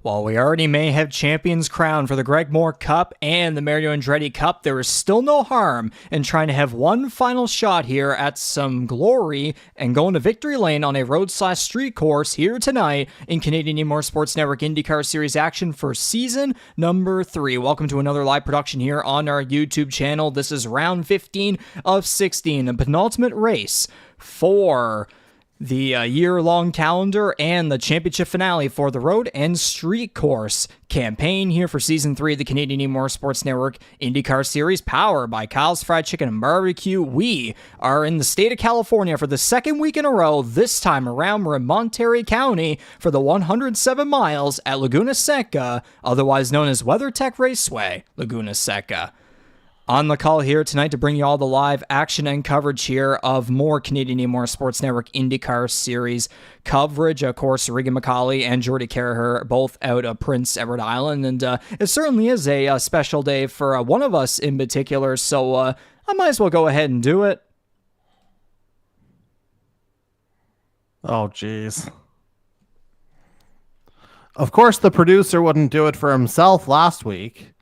While we already may have champions crowned for the Greg Moore Cup and the Mario Andretti Cup, there is still no harm in trying to have one final shot here at some glory and going to victory lane on a road/street course here tonight in Canadian E-Motorsports Network IndyCar Series action for season number 3. Welcome to another live production here on our YouTube channel. This is round 15 of 16, a penultimate race for the year-long calendar and the championship finale for the road and street course campaign here for Season 3 of the Canadian E-Motorsports Network IndyCar Series, powered by Kyle's Fried Chicken and Barbecue. We are in the state of California for the second week in a row, this time around Monterey County for the 107 miles at Laguna Seca, otherwise known as WeatherTech Raceway Laguna Seca. On the call here tonight to bring you all the live action and coverage here of more Canadian E-Motorsports Network IndyCar Series coverage. Of course, Regan McCauley and Jordy Carraher both out of Prince Edward Island, and it certainly is a special day for one of us in particular, so I might as well go ahead and do it. Oh, jeez. Of course, the producer wouldn't do it for himself last week.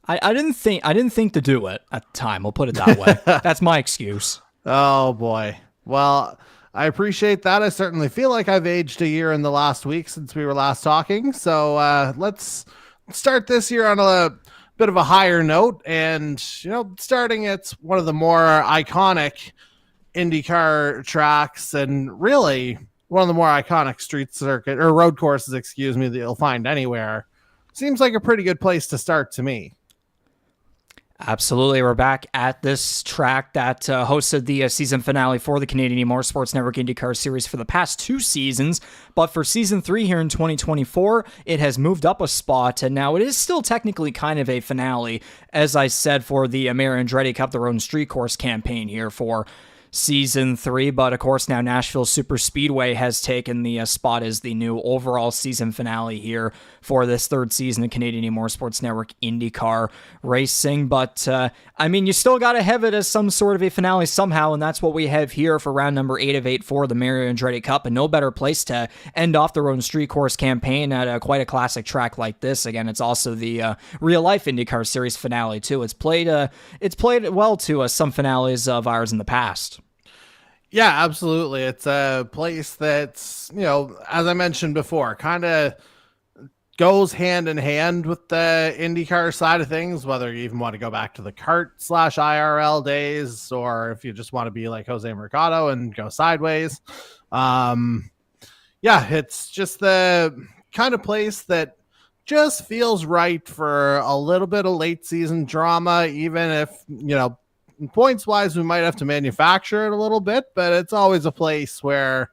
I didn't think to do it at the time. We'll put it that way. That's my excuse. Oh boy. Well, I appreciate that. I certainly feel like I've aged a year in the last week since we were last talking. So let's start this year on a bit of a higher note. And, starting at one of the more iconic IndyCar tracks and really one of the more iconic street circuit or road courses, that you'll find anywhere. Seems like a pretty good place to start to me. Absolutely. We're back at this track that hosted the season finale for the Canadian E-Motorsports Network IndyCar Series for the past 2 seasons. But for season 3 here in 2024, it has moved up a spot, and now it is still technically kind of a finale, as I said, for the Mario Andretti Cup, the road and street course campaign here for Season 3, but of course now Nashville Super Speedway has taken the spot as the new overall season finale here for this 3rd season of Canadian E-Motorsports Network IndyCar Racing. But, you still got to have it as some sort of a finale somehow, and that's what we have here for round number 8 of 8 for the Mario Andretti Cup, and no better place to end off the road and street course campaign at quite a classic track like this. Again, it's also the real-life IndyCar Series finale, too. It's played well to some finales of ours in the past. Yeah, absolutely. It's a place that's, as I mentioned before, kind of goes hand in hand with the IndyCar side of things, whether you even want to go back to the kart/IRL days, or if you just want to be like Jose Mercado and go sideways. It's just the kind of place that just feels right for a little bit of late season drama, even if, points wise, we might have to manufacture it a little bit, but it's always a place where,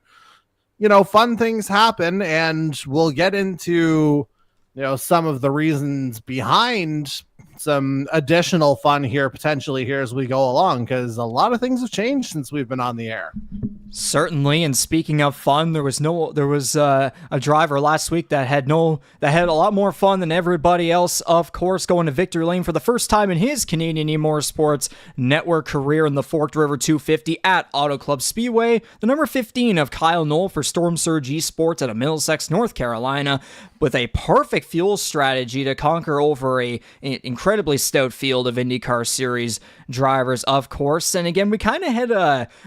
fun things happen, and we'll get into, some of the reasons behind some additional fun here, potentially here as we go along, because a lot of things have changed since we've been on the air. Certainly, and speaking of fun, there was a driver last week that had a lot more fun than everybody else, of course, going to victory lane for the first time in his Canadian E-Motorsports Network career in the Forked River 250 at Auto Club Speedway. The number 15 of Kyle Knoll for Storm Surge Esports out of Middlesex, North Carolina, with a perfect fuel strategy to conquer over an incredibly stout field of IndyCar Series drivers, of course. And again, we kind of had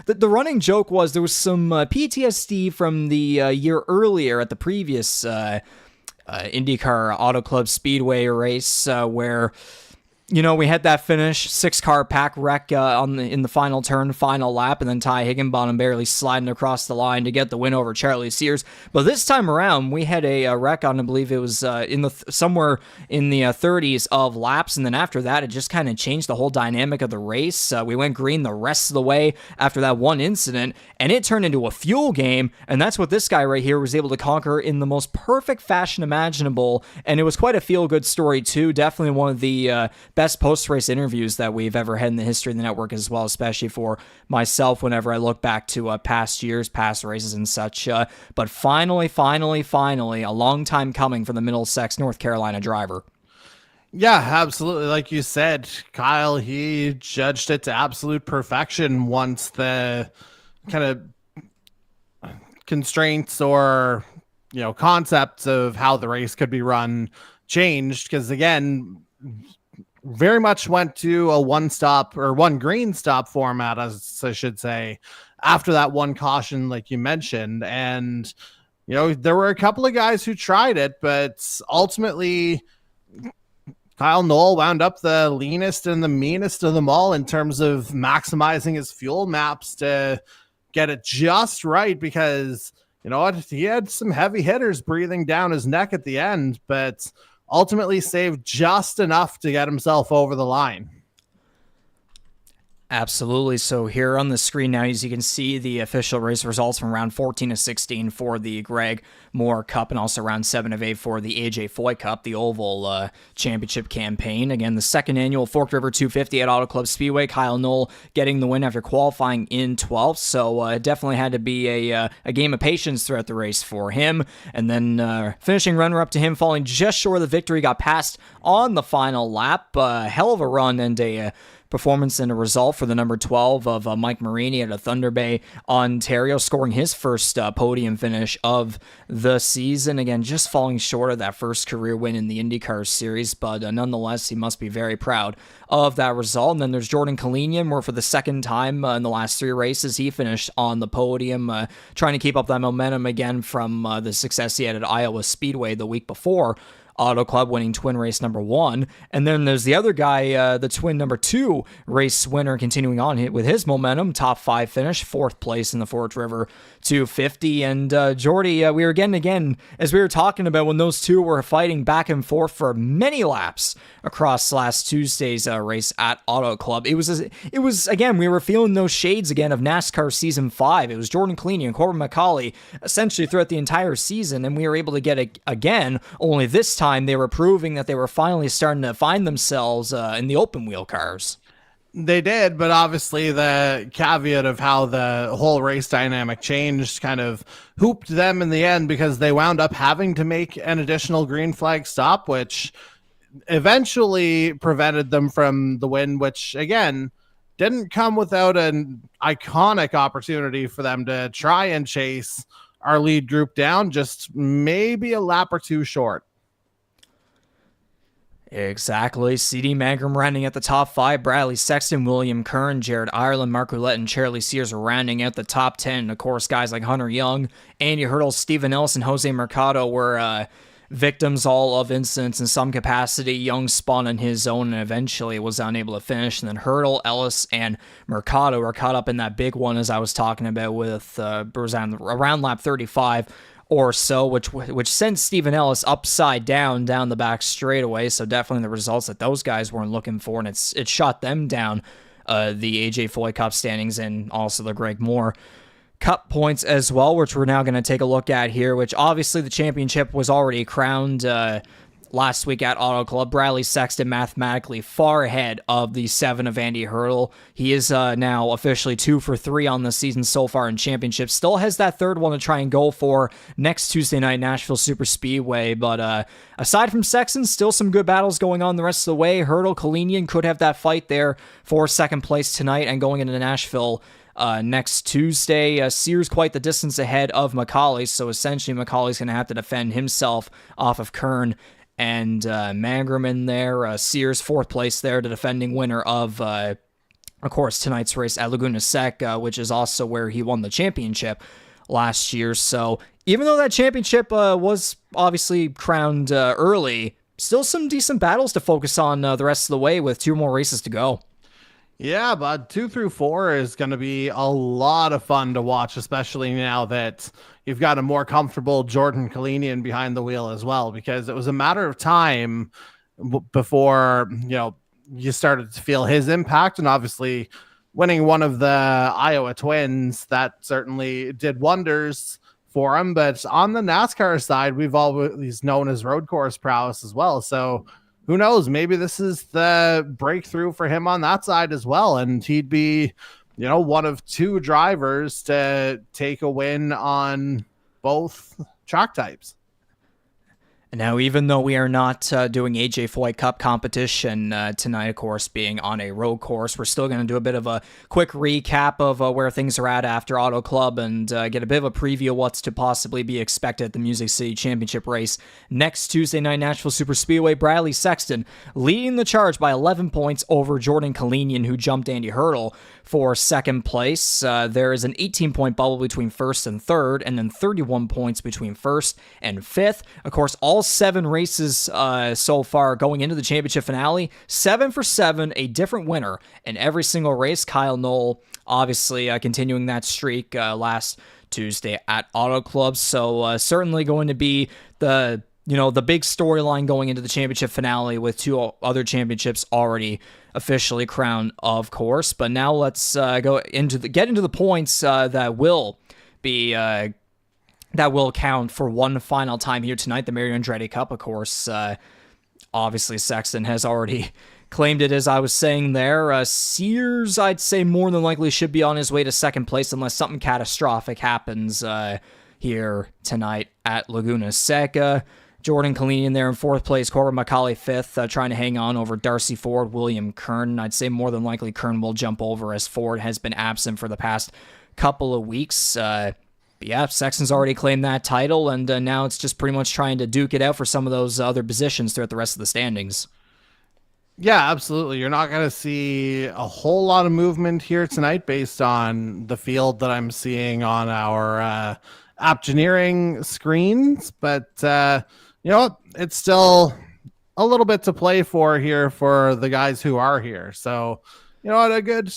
the running joke was there was some PTSD from the year earlier at the previous IndyCar Auto Club Speedway race where we had that finish, 6-car pack wreck in the final turn, final lap, and then Ty Higginbottom barely sliding across the line to get the win over Charlie Sears. But this time around, we had a wreck on, I believe it was somewhere in the 30s of laps, and then after that, it just kind of changed the whole dynamic of the race. We went green the rest of the way after that one incident, and it turned into a fuel game, and that's what this guy right here was able to conquer in the most perfect fashion imaginable, and it was quite a feel-good story, too. Definitely one of the best post-race interviews that we've ever had in the history of the network as well, especially for myself whenever I look back to past years, past races and such. But finally, a long time coming for the Middlesex, North Carolina driver. Yeah, absolutely. Like you said, Kyle, he judged it to absolute perfection once the kind of constraints or concepts of how the race could be run changed, because again, very much went to a one green stop format, as I should say, after that one caution, like you mentioned. And, there were a couple of guys who tried it, but ultimately Kyle Knoll wound up the leanest and the meanest of them all in terms of maximizing his fuel maps to get it just right, because he had some heavy hitters breathing down his neck at the end, but ultimately saved just enough to get himself over the line. Absolutely. So here on the screen now, as you can see, the official race results from round 14 of 16 for the Greg Moore Cup, and also round 7 of 8 for the AJ Foy Cup, the Oval Championship campaign. Again, the second annual Forked River 250 at Auto Club Speedway. Kyle Knoll getting the win after qualifying in 12th. So it definitely had to be a game of patience throughout the race for him. And then finishing runner-up to him, falling just short of the victory, got passed on the final lap. Hell of a run and a performance and a result for the number 12 of Mike Marini out of Thunder Bay, Ontario, scoring his first podium finish of the season. Again, just falling short of that first career win in the IndyCar Series, but nonetheless, he must be very proud of that result. And then there's Jordan Kalinian, where for the second time in the last 3 races, he finished on the podium, trying to keep up that momentum again from the success he had at Iowa Speedway the week before Auto Club, winning twin race number 1. And then there's the other guy, the twin number 2 race winner, continuing on with his momentum, top 5 finish, 4th place in the Forked River 250. And Jordy, we were getting again, as we were talking about, when those two were fighting back and forth for many laps across last Tuesday's race at Auto Club. It was again, we were feeling those shades again of NASCAR Season 5. It was Jordan Kalinian and Corbin McCauley essentially throughout the entire season, and we were able to get it again, only this time they were proving that they were finally starting to find themselves in the open wheel cars. They did, but obviously the caveat of how the whole race dynamic changed kind of hooped them in the end, because they wound up having to make an additional green flag stop, which eventually prevented them from the win, which again didn't come without an iconic opportunity for them to try and chase our lead group down, just maybe a lap or 2 short. Exactly. CD Mangrum rounding at the top 5. Bradley Sexton, William Kern, Jared Ireland, Mark Roulette, and Charlie Sears are rounding out the top 10. And of course, guys like Hunter Young, Andy Hurdle, Steven Ellis, and Jose Mercado were victims all of incidents in some capacity. Young spun on his own and eventually was unable to finish. And then Hurdle, Ellis, and Mercado were caught up in that big one, as I was talking about, with around lap 35 or so, which sent Steven Ellis upside down the back straightaway. So definitely the results that those guys weren't looking for, and it shot them down the AJ Foy Cup standings and also the Greg Moore Cup points as well, which we're now going to take a look at here, which obviously the championship was already crowned last week at Auto Club. Bradley Sexton mathematically far ahead of the 7 of Andy Hurdle. He is now officially 2 for 3 on the season so far in championships. Still has that third one to try and go for next Tuesday night, Nashville Super Speedway. But aside from Sexton, still some good battles going on the rest of the way. Hurdle, Kalinian could have that fight there for second place tonight and going into Nashville next Tuesday. Sears quite the distance ahead of McCauley, so essentially McCauley's going to have to defend himself off of Kern and Mangrum in there. Sears 4th place there, the defending winner of course, tonight's race at Laguna Seca, which is also where he won the championship last year. So even though that championship was obviously crowned early, still some decent battles to focus on the rest of the way with 2 more races to go. Yeah, but 2 through 4 is going to be a lot of fun to watch, especially now that you've got a more comfortable Jordan Kalinian behind the wheel as well, because it was a matter of time before, you started to feel his impact. And obviously winning one of the Iowa Twins, that certainly did wonders for him. But on the NASCAR side, we've always known his road course prowess as well. So who knows? Maybe this is the breakthrough for him on that side as well. And he'd be, one of 2 drivers to take a win on both track types. Now, even though we are not doing AJ Foyt Cup competition tonight, of course, being on a road course, we're still going to do a bit of a quick recap of where things are at after Auto Club and get a bit of a preview of what's to possibly be expected at the Music City Championship race next Tuesday night, Nashville Superspeedway. Bradley Sexton leading the charge by 11 points over Jordan Kalinian, who jumped Andy Hurdle for second place. There is an 18-point bubble between first and third, and then 31 points between first and fifth. Of course, all 7 races so far going into the championship finale, 7 for 7, a different winner in every single race. Kyle Knoll obviously continuing that streak last Tuesday at Auto Club, so certainly going to be the big storyline going into the championship finale with 2 other championships already officially crowned, of course. But now let's get into the points that will count for one final time here tonight, the Mario Andretti Cup. Of course, obviously Sexton has already claimed it, as I was saying there. Sears, I'd say, more than likely should be on his way to second place unless something catastrophic happens here tonight at Laguna Seca. Jordan Kalinian there in fourth place, Corbin McCauley fifth, trying to hang on over Darcy Ford, William Kern. I'd say more than likely Kern will jump over, as Ford has been absent for the past couple of weeks. Yeah, Sexton's already claimed that title, and now it's just pretty much trying to duke it out for some of those other positions throughout the rest of the standings. Yeah, absolutely. You're not going to see a whole lot of movement here tonight based on the field that I'm seeing on our Optioneering screens, but you know what? It's still a little bit to play for here for the guys who are here. So, you know what? A good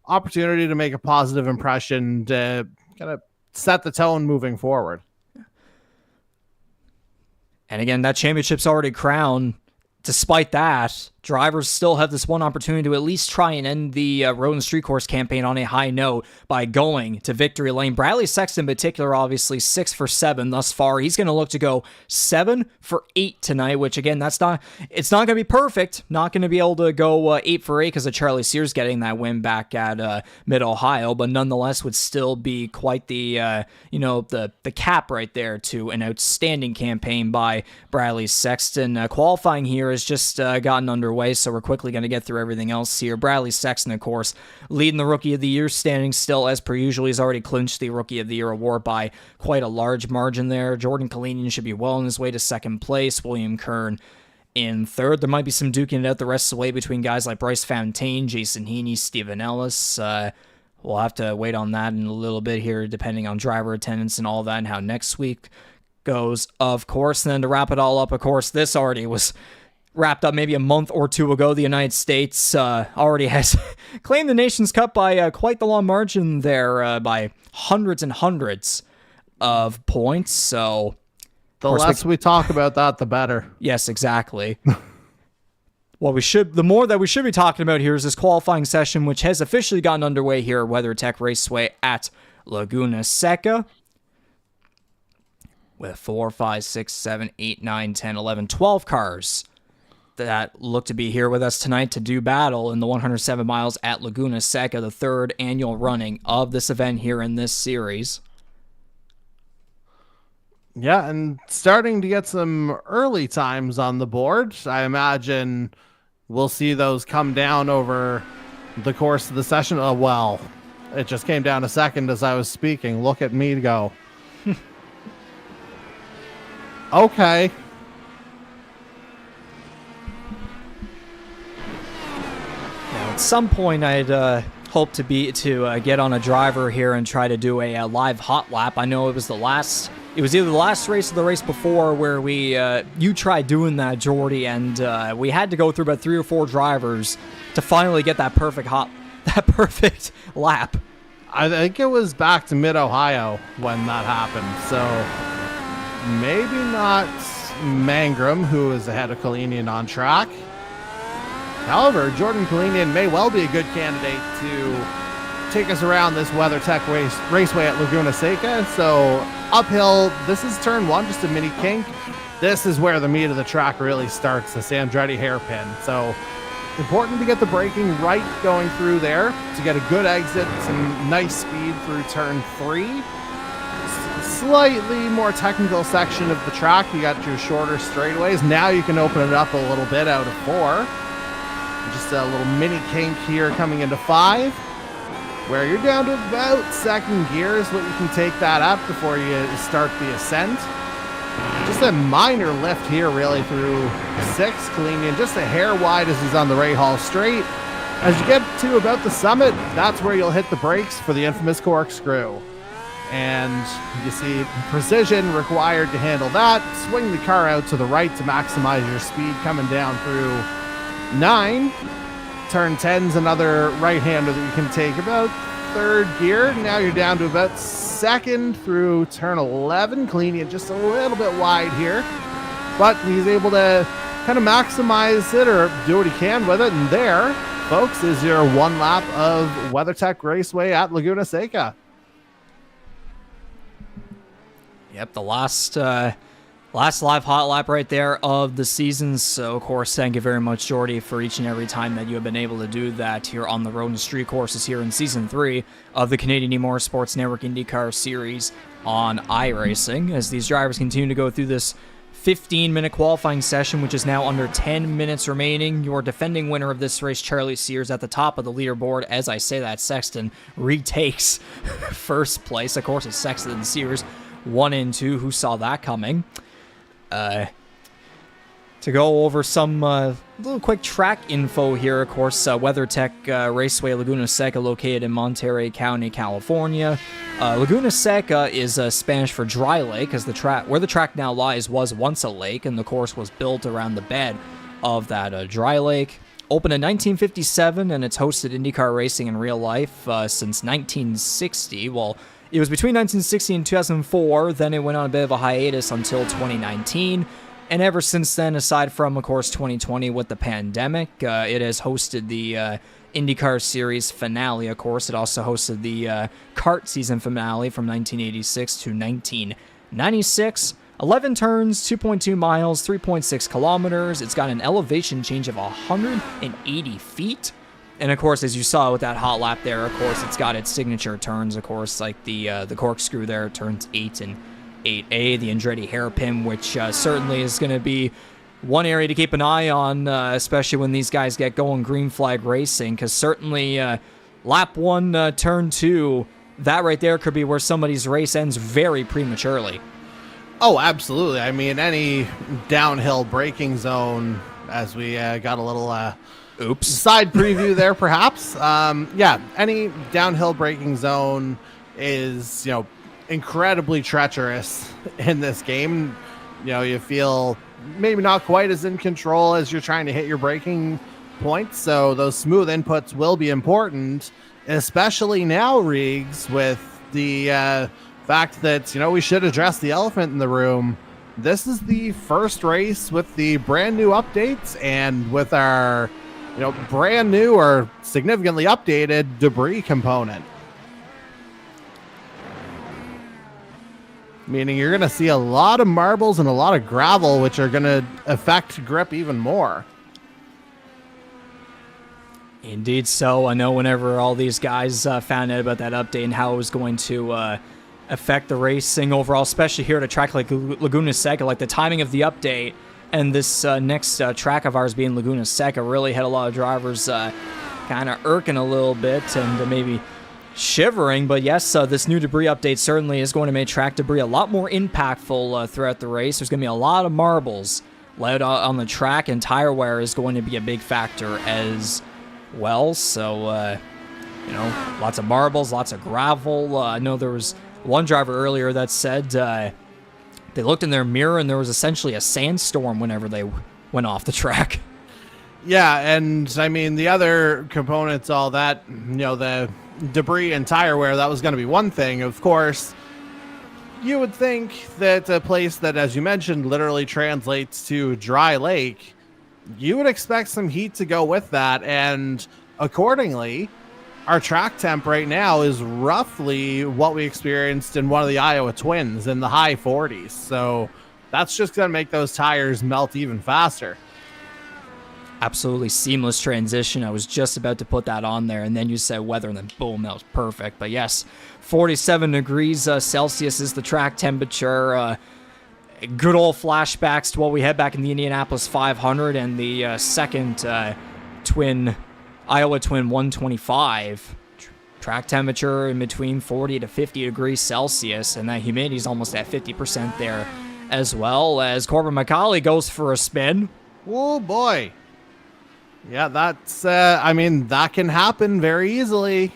opportunity to make a positive impression to kind of set the tone moving forward. And again, that championship's already crowned. Despite that, drivers still have this one opportunity to at least try and end the road and street course campaign on a high note by going to victory lane. Bradley Sexton in particular, obviously 6 for 7 thus far. He's going to look to go 7 for 8 tonight, which again, it's not going to be perfect. Not going to be able to go 8 for 8 because of Charlie Sears getting that win back at Mid-Ohio, but nonetheless would still be quite the the cap right there to an outstanding campaign by Bradley Sexton. Qualifying here has just gotten underway, so we're quickly going to get through everything else here. Bradley Sexton, of course, leading the Rookie of the Year standing still, as per usual. He's already clinched the Rookie of the Year award by quite a large margin there. Jordan Kalinian should be well on his way to second place. William Kern in third. There might be some duking it out the rest of the way between guys like Bryce Fontaine, Jason Heaney, Steven Ellis. We'll have to wait on that in a little bit here, depending on driver attendance and all that, and how next week goes, of course. And then to wrap it all up, of course, this already was wrapped up maybe a month or two ago. The United States already has claimed the Nations Cup by quite the long margin there, by hundreds and hundreds of points. So the less we talk about that, the better. Yes, exactly. The more that we should be talking about here is this qualifying session, which has officially gotten underway here at WeatherTech Raceway at Laguna Seca, with 4, 5, 6, 7, 8, 9, 10, 11, 12 cars that look to be here with us tonight to do battle in the 107 miles at Laguna Seca, the third annual running of this event here in this series. Yeah, and starting to get some early times on the board. I imagine we'll see those come down over the course of the session. Oh, well, it just came down a second as I was speaking. Look at me go. Okay. At some point, I'd hope to get on a driver here and try to do a live hot lap. I know it was either the last race or the race before where you tried doing that, Jordy, and we had to go through about 3 or 4 drivers to finally get that perfect perfect lap. I think it was back to Mid-Ohio when that happened. So maybe not Mangrum, who is ahead of Kalinian on track. However, Jordan Kalinian may well be a good candidate to take us around this WeatherTech Raceway at Laguna Seca. So uphill, this is turn 1, just a mini kink. This is where the meat of the track really starts, the Andretti hairpin. So important to get the braking right going through there to get a good exit, some nice speed through turn 3. slightly more technical section of the track. You got your shorter straightaways. Now you can open it up a little bit out of 4. Just a little mini kink here coming into 5, where you're down to about second gear is what you can take that up before you start the ascent. Just a minor lift here really through 6. Kalinian just a hair wide as he's on the Rahal straight. As you get to about the summit, that's where you'll hit the brakes for the infamous corkscrew. And you see precision required to handle that. Swing the car out to the right to maximize your speed coming down through 9. Turn 10's another right-hander that you can take about 3rd gear. Now you're down to about 2nd through turn 11. Kalinian just a little bit wide here, but he's able to kind of maximize it or do what he can with it. And there, folks, is your 1 lap of WeatherTech Raceway at Laguna Seca. Yep, the last live hot lap right there of the season. So, of course, thank you very much, Jordy, for each and every time that you have been able to do that here on the road and street courses here in Season 3 of the Canadian E-Motorsports Network IndyCar Series on iRacing. As these drivers continue to go through this 15-minute qualifying session, which is now under 10 minutes remaining. Your defending winner of this race, Charlie Sears, at the top of the leaderboard. As I say that, Sexton retakes first place. Of course, it's Sexton and Sears, 1 and 2. Who saw that coming? To go over some little quick track info here, of course, WeatherTech Raceway Laguna Seca, located in Monterey County, California. Laguna Seca is Spanish for dry lake, as the track where the track now lies was once a lake, and the course was built around the bed of that dry lake. Opened in 1957, and it's hosted IndyCar racing in real life since 1960. Well, it was between 1960 and 2004, then it went on a bit of a hiatus until 2019. And ever since then, aside from, of course, 2020 with the pandemic, it has hosted the IndyCar Series finale, of course. It also hosted the kart season finale from 1986 to 1996. 11 turns, 2.2 miles, 3.6 kilometers. It's got an elevation change of 180 feet. And, of course, as you saw with that hot lap there, of course, it's got its signature turns, of course, like the corkscrew there, turns 8 and 8A, the Andretti hairpin, which certainly is going to be one area to keep an eye on, especially when these guys get going green flag racing, because certainly lap 1, turn 2, that right there could be where somebody's race ends very prematurely. Oh, absolutely. I mean, any downhill braking zone, as we got a little side preview there, perhaps. Yeah, any downhill braking zone is, incredibly treacherous in this game. You feel maybe not quite as in control as you're trying to hit your braking points, so those smooth inputs will be important, especially now, Riggs, with the fact that we should address the elephant in the room. This is the first race with the brand new updates and with our brand new or significantly updated debris component. Meaning you're going to see a lot of marbles and a lot of gravel, which are going to affect grip even more. Indeed so. I know whenever all these guys found out about that update and how it was going to affect the racing overall, especially here at a track like Laguna Seca, like the timing of the update and this next track of ours being Laguna Seca really had a lot of drivers kind of irking a little bit and maybe shivering. But yes, this new debris update certainly is going to make track debris a lot more impactful throughout the race. There's going to be a lot of marbles laid out on the track, and tire wear is going to be a big factor as well. So, lots of marbles, lots of gravel. I know there was one driver earlier that said they looked in their mirror and there was essentially a sandstorm whenever they went off the track. Yeah, and I mean, the other components, all that, the debris and tire wear, that was going to be one thing. Of course, you would think that a place that, as you mentioned, literally translates to dry lake, you would expect some heat to go with that. And accordingly, our track temp right now is roughly what we experienced in one of the Iowa Twins in the high 40s. So that's just going to make those tires melt even faster. Absolutely seamless transition. I was just about to put that on there, and then you said weather, and then boom, that was perfect. But yes, 47 degrees Celsius is the track temperature. Good old flashbacks to what we had back in the Indianapolis 500 and the second Iowa Twin 125. Track temperature in between 40 to 50 degrees Celsius, and that humidity is almost at 50% there, as well as Corbin McCauley goes for a spin. Oh boy. Yeah, that's, that can happen very easily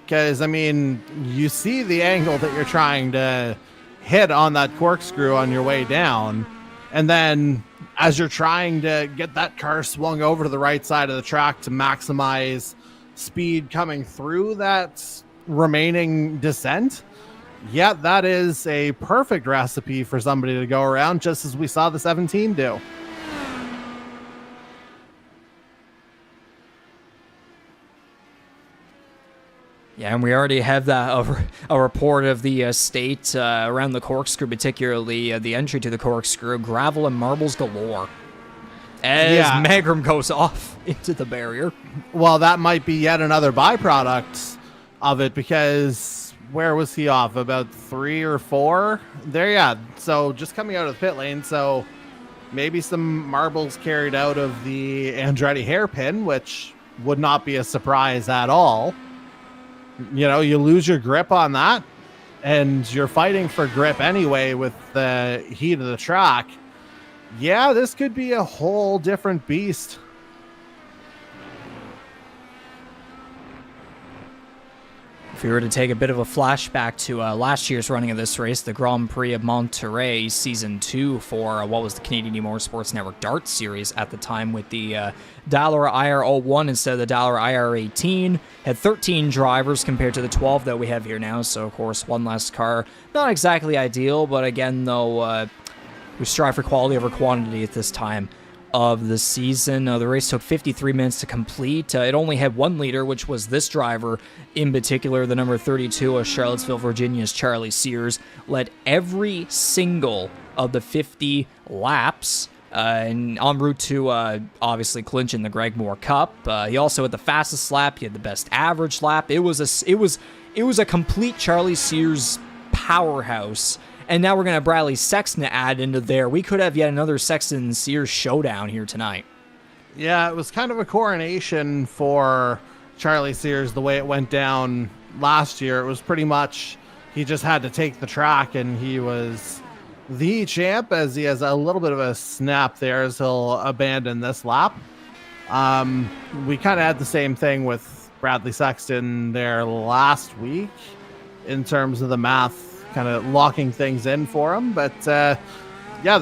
because, you see the angle that you're trying to hit on that corkscrew on your way down. And then as you're trying to get that car swung over to the right side of the track to maximize speed coming through that remaining descent, yeah, that is a perfect recipe for somebody to go around, just as we saw the 17 do. Yeah, and we already have that a report of the state around the corkscrew, particularly the entry to the corkscrew, gravel and marbles galore. As Magram goes off into the barrier. Well, that might be yet another byproduct of it, because where was he off? About 3 or 4? There, yeah. So just coming out of the pit lane, so maybe some marbles carried out of the Andretti hairpin, which would not be a surprise at all. You lose your grip on that, and you're fighting for grip anyway with the heat of the track. Yeah, this could be a whole different beast. If we were to take a bit of a flashback to last year's running of this race, the Grand Prix of Monterey Season 2 for what was the Canadian E-Motorsports Network Dart Series at the time, with the Dallara IR01 instead of the Dallara IR18. Had 13 drivers compared to the 12 that we have here now, so of course one less car. Not exactly ideal, but again, though, we strive for quality over quantity at this time of the season. The race took 53 minutes to complete. It only had one leader, which was this driver in particular, the number 32 of Charlottesville, Virginia's Charlie Sears. Led every single of the 50 laps and en route to obviously clinching the Greg Moore Cup. He also had the fastest lap. He had the best average lap. It was a complete Charlie Sears powerhouse. And now we're going to have Bradley Sexton to add into there. We could have yet another Sexton Sears showdown here tonight. Yeah, it was kind of a coronation for Charlie Sears the way it went down last year. It was pretty much he just had to take the track, and he was the champ, as he has a little bit of a snap there as he'll abandon this lap. We kind of had the same thing with Bradley Sexton there last week in terms of the math kind of locking things in for him. But the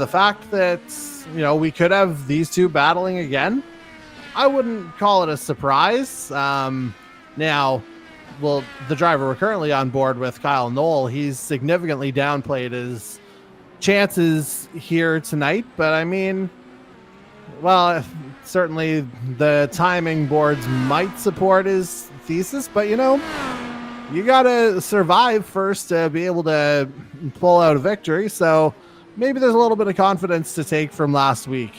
fact that we could have these two battling again, I wouldn't call it a surprise. Now, well, the driver we're currently on board with, Kyle Knoll, he's significantly downplayed his chances here tonight, but certainly the timing boards might support his thesis, but you gotta survive first to be able to pull out a victory. So maybe there's a little bit of confidence to take from last week.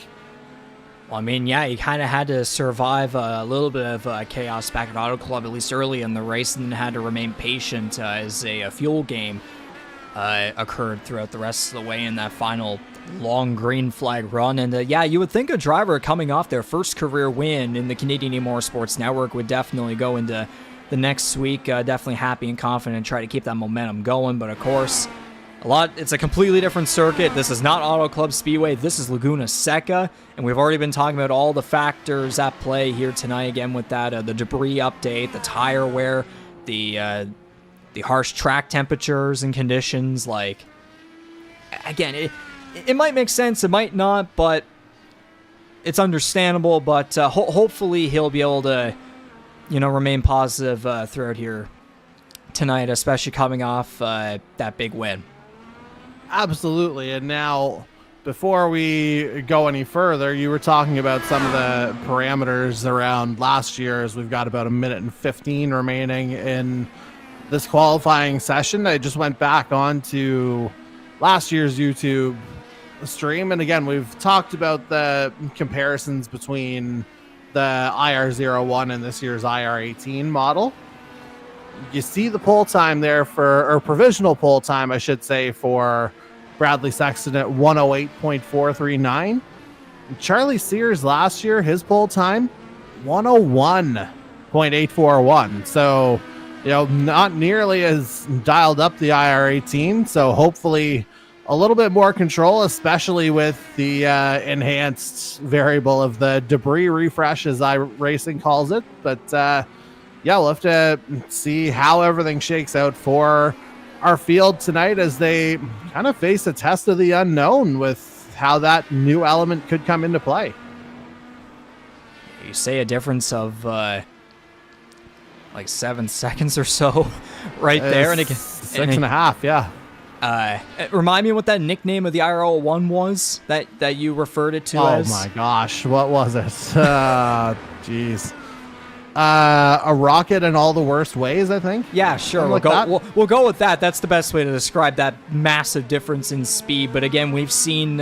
Well, you kind of had to survive a little bit of chaos back at Auto Club, at least early in the race, and then had to remain patient as a fuel game occurred throughout the rest of the way in that final long green flag run. And you would think a driver coming off their first career win in the Canadian E-Motorsports Network would definitely go into the next week definitely happy and confident and try to keep that momentum going. But of course, it's a completely different circuit. This is not Auto Club Speedway. This is Laguna Seca, and we've already been talking about all the factors at play here tonight. Again, with that, the debris update, the tire wear, the harsh track temperatures and conditions. Again, it might make sense, it might not, but it's understandable. But hopefully he'll be able to remain positive throughout here tonight, especially coming off that big win. Absolutely. And now, before we go any further, you were talking about some of the parameters around last year, as we've got about 1 minute and 15 remaining in this qualifying session. I just went back onto last year's YouTube stream, and again, we've talked about the comparisons between the IR01 and this year's IR18 model. You see the pole time there or provisional pole time, I should say, for Bradley Sexton at 108.439. Charlie Sears last year, his pole time, 101.841. So, not nearly as dialed up the IR18. So hopefully a little bit more control, especially with the enhanced variable of the debris refresh, as iRacing calls it. But we'll have to see how everything shakes out for our field tonight as they kind of face a test of the unknown with how that new element could come into play. You say a difference of like 7 seconds or so right there. And again, 6.5, yeah. Remind me what that nickname of the IRL1 was that you referred it to as. Oh my gosh, what was it? Jeez. A rocket in all the worst ways, I think. Yeah, sure. We'll go with that. That's the best way to describe that massive difference in speed. But again, we've seen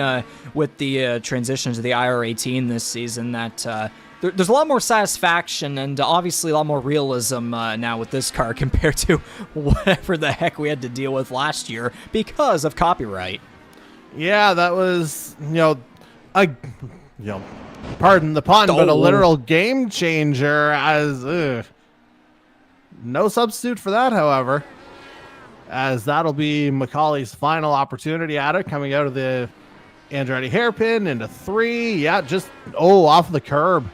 with the transition to the IR18 this season that there's a lot more satisfaction and obviously a lot more realism now with this car compared to whatever the heck we had to deal with last year because of copyright. Yeah, that was pardon the pun, but a literal game changer. No substitute for that, however, as that'll be Macaulay's final opportunity at it, coming out of the Andretti hairpin into 3. Yeah, just off the curb.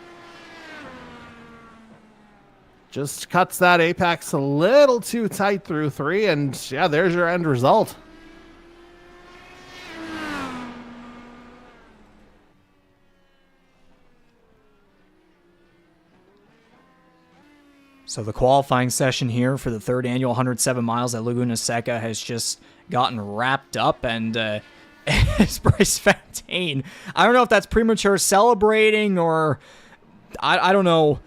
Just cuts that apex a little too tight through 3, and yeah, there's your end result. So the qualifying session here for the third annual 107 miles at Laguna Seca has just gotten wrapped up, and it's Bryce Fontaine. I don't know if that's premature celebrating or I don't know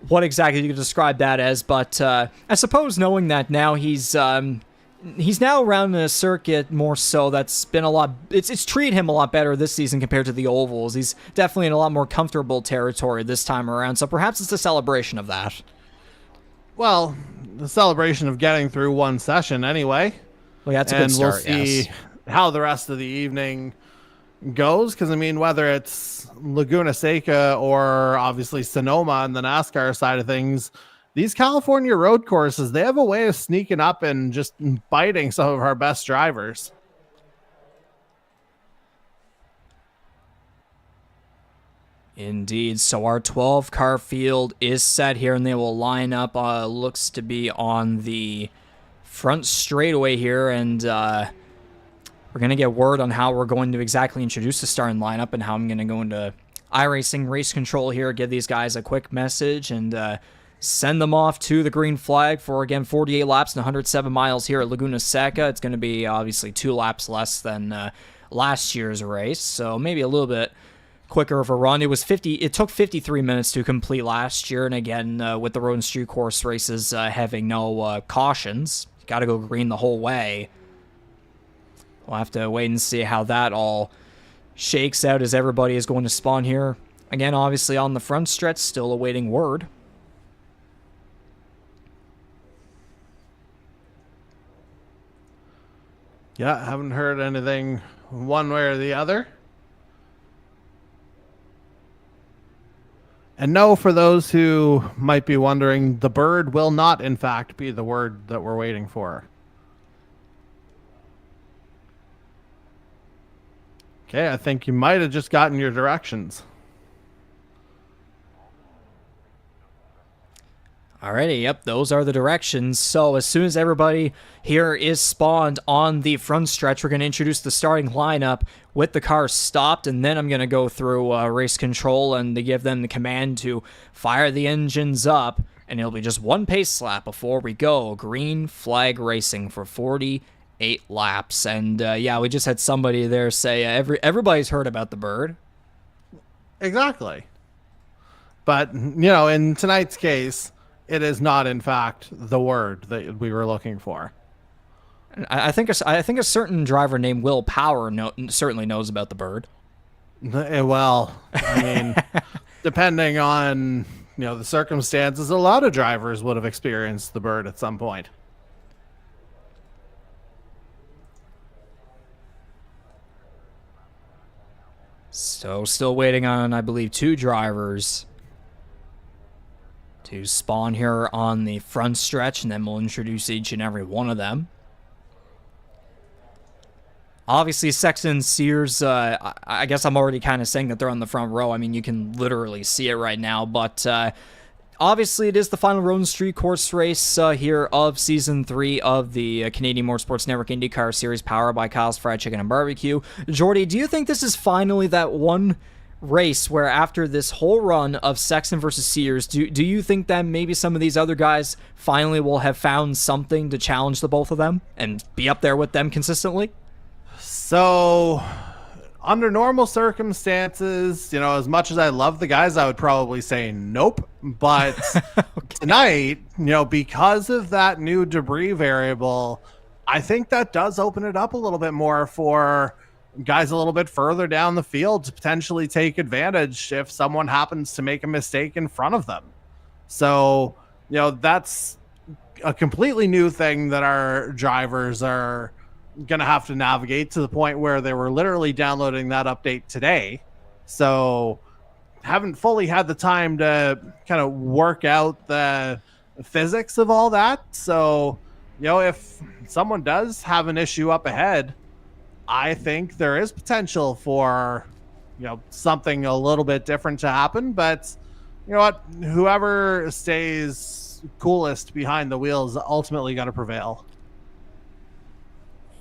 what exactly you could describe that as, but I suppose knowing that now he's now around the circuit more so, that's been a lot. It's treated him a lot better this season compared to the ovals. He's definitely in a lot more comfortable territory this time around, so perhaps it's a celebration of that. Well, the celebration of getting through one session anyway. Well, yeah, that's a good start. We'll see how the rest of the evening goes, because I mean, whether it's Laguna Seca or obviously Sonoma on the NASCAR side of things, these California road courses, they have a way of sneaking up and just biting some of our best drivers. Indeed. So our 12-car field is set here, and they will line up, looks to be on the front straightaway here, and we're going to get word on how we're going to exactly introduce the starting lineup and how I'm going to go into iRacing race control here, give these guys a quick message, and send them off to the green flag for, again, 48 laps and 107 miles here at Laguna Seca. It's going to be, obviously, 2 laps less than last year's race, so maybe a little bit quicker of a run. It took 53 minutes to complete last year, and again, with the road and street course races having no cautions, you got to go green the whole way. We'll have to wait and see how that all shakes out as everybody is going to spawn here. Again, obviously on the front stretch, still awaiting word. Yeah, haven't heard anything one way or the other. And no, for those who might be wondering, the bird will not, in fact, be the word that we're waiting for. Okay, I think you might have just gotten your directions. Alrighty, yep, those are the directions. So as soon as everybody here is spawned on the front stretch, we're going to introduce the starting lineup with the cars stopped, and then I'm going to go through race control and to give them the command to fire the engines up, and it'll be just one pace lap before we go. Green flag racing for 48 laps. And yeah, we just had somebody there say everybody's heard about the bird. Exactly. But, in tonight's case, it is not, in fact, the word that we were looking for. I think a certain driver named Will Power certainly knows about the bird. Well, I mean, depending on, the circumstances, a lot of drivers would have experienced the bird at some point. So still waiting on, I believe, 2 drivers to spawn here on the front stretch, and then we'll introduce each and every one of them. Obviously, Sexton, Sears, I guess I'm already kind of saying that they're on the front row. I mean, you can literally see it right now, but obviously it is the final road and street course race here of Season 3 of the Canadian Motorsports Network IndyCar Series, powered by Kyle's Fried Chicken and Barbecue. Jordy, do you think this is finally that one race where after this whole run of Sexton versus Sears, do you think that maybe some of these other guys finally will have found something to challenge the both of them and be up there with them consistently? So, under normal circumstances, as much as I love the guys, I would probably say nope. But okay. Tonight, because of that new debris variable, I think that does open it up a little bit more for guys a little bit further down the field to potentially take advantage if someone happens to make a mistake in front of them. So, that's a completely new thing that our drivers are going to have to navigate, to the point where they were literally downloading that update today. So haven't fully had the time to kind of work out the physics of all that. So, if someone does have an issue up ahead, I think there is potential for, something a little bit different to happen. But you know what? Whoever stays coolest behind the wheel is ultimately going to prevail.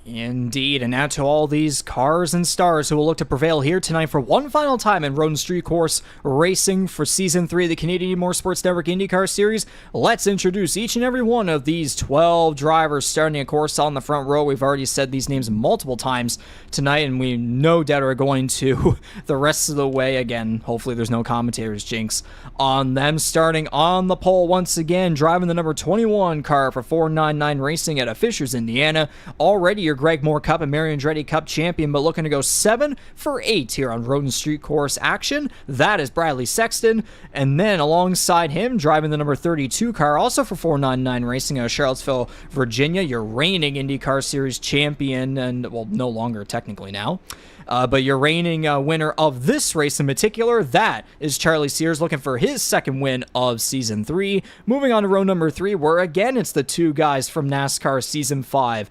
Indeed, and now to all these cars and stars who will look to prevail here tonight for one final time in road and street course racing for Season 3 of the Canadian Motorsports Network IndyCar Series. Let's introduce each and every one of these 12 drivers starting, of course, on the front row. We've already said these names multiple times tonight, and we no doubt are going to the rest of the way. Again, hopefully there's no commentators jinx on them. Starting on the pole once again, driving the number 21 car for 499 Racing out of Fishers, Indiana. Already your Greg Moore Cup and Mario Andretti Cup champion, but looking to go 7 for 8 here on road and street course action. That is Bradley Sexton. And then alongside him, driving the number 32 car, also for 499 Racing out of Charlottesville, Virginia, your reigning IndyCar Series champion, and, well, no longer technically now. But your reigning winner of this race in particular, that is Charlie Sears, looking for his second win of Season 3. Moving on to row number 3, where again it's the 2 guys from NASCAR Season 5.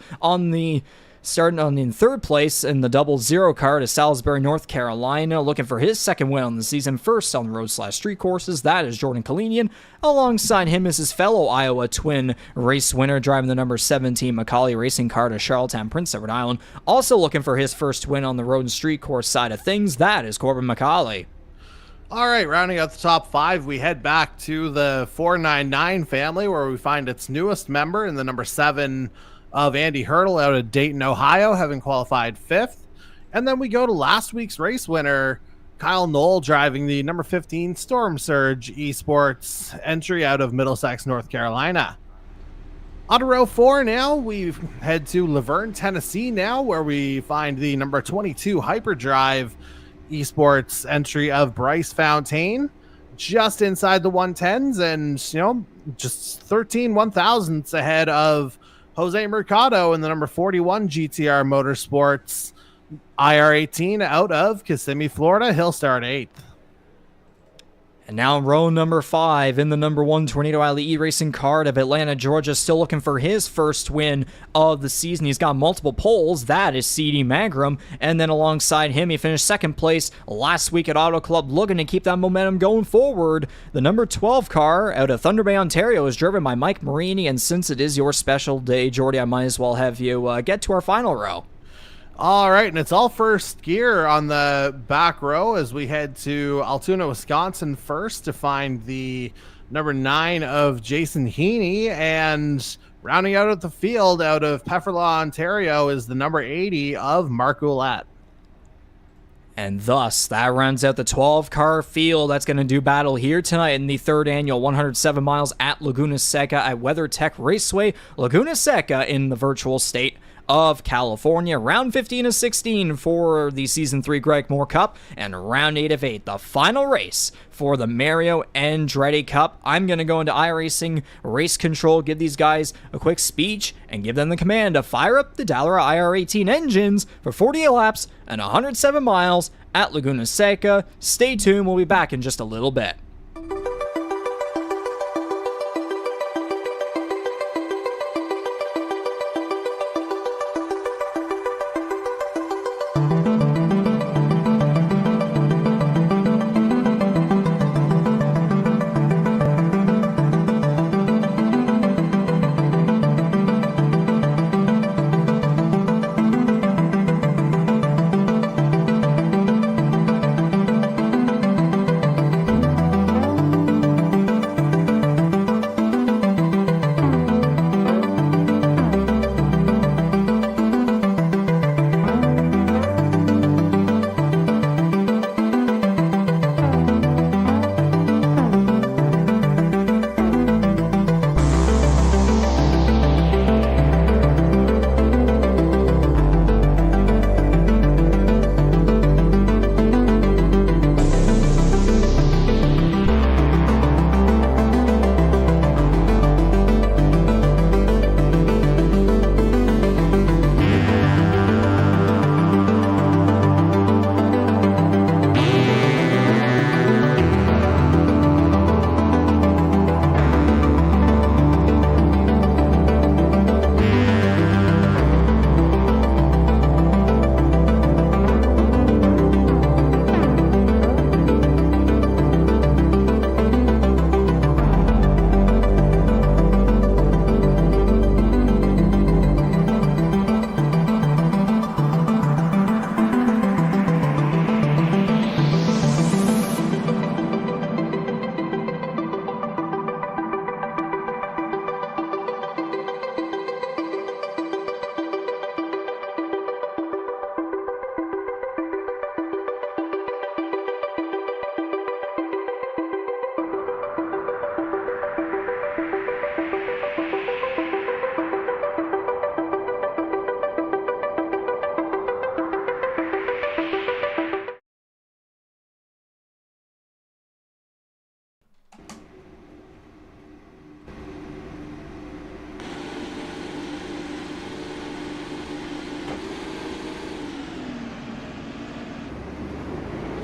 Starting in third place in the 00 car to Salisbury, North Carolina, looking for his second win on the season, first on the road/street courses. That is Jordan Kalinian. Alongside him is his fellow Iowa twin race winner, driving the number 17 Macaulay Racing car to Charlottetown, Prince Edward Island. Also looking for his first win on the road and street course side of things. That is Corbin Macaulay. All right, rounding out the top 5, we head back to the 499 family, where we find its newest member in the number 7 of Andy Hurdle out of Dayton, Ohio, having qualified 5th. And then we go to last week's race winner, Kyle Knoll, driving the number 15 Storm Surge Esports entry out of Middlesex, North Carolina. On to row 4 now, we head to Laverne, Tennessee now, where we find the number 22 Hyperdrive Esports entry of Bryce Fontaine, just inside the 110s and, just 13 1,000ths ahead of Jose Mercado in the number 41 GTR Motorsports IR18 out of Kissimmee, Florida. He'll start 8th. And now row number 5 in the number 1 Tornado Alley E-Racing car of Atlanta, Georgia, still looking for his first win of the season. He's got multiple poles. That is C.D. Magram. And then alongside him, he finished second place last week at Auto Club, looking to keep that momentum going forward. The number 12 car out of Thunder Bay, Ontario, is driven by Mike Marini. And since it is your special day, Jordy, I might as well have you get to our final row. All right, and it's all first gear on the back row as we head to Altoona, Wisconsin first to find the number 9 of Jason Heaney, and rounding out at the field out of Pefferlaw, Ontario is the number 80 of Mark Ouellette. And thus, that rounds out the 12-car field that's going to do battle here tonight in the 3rd annual 107 miles at Laguna Seca at WeatherTech Raceway Laguna Seca in the virtual state of California. Round 15 of 16 for the Season 3 Greg Moore Cup, and Round 8 of 8, the final race for the Mario Andretti Cup. I'm going to go into iRacing Race Control, give these guys a quick speech, and give them the command to fire up the Dallara IR18 engines for 48 laps and 107 miles at Laguna Seca. Stay tuned, we'll be back in just a little bit.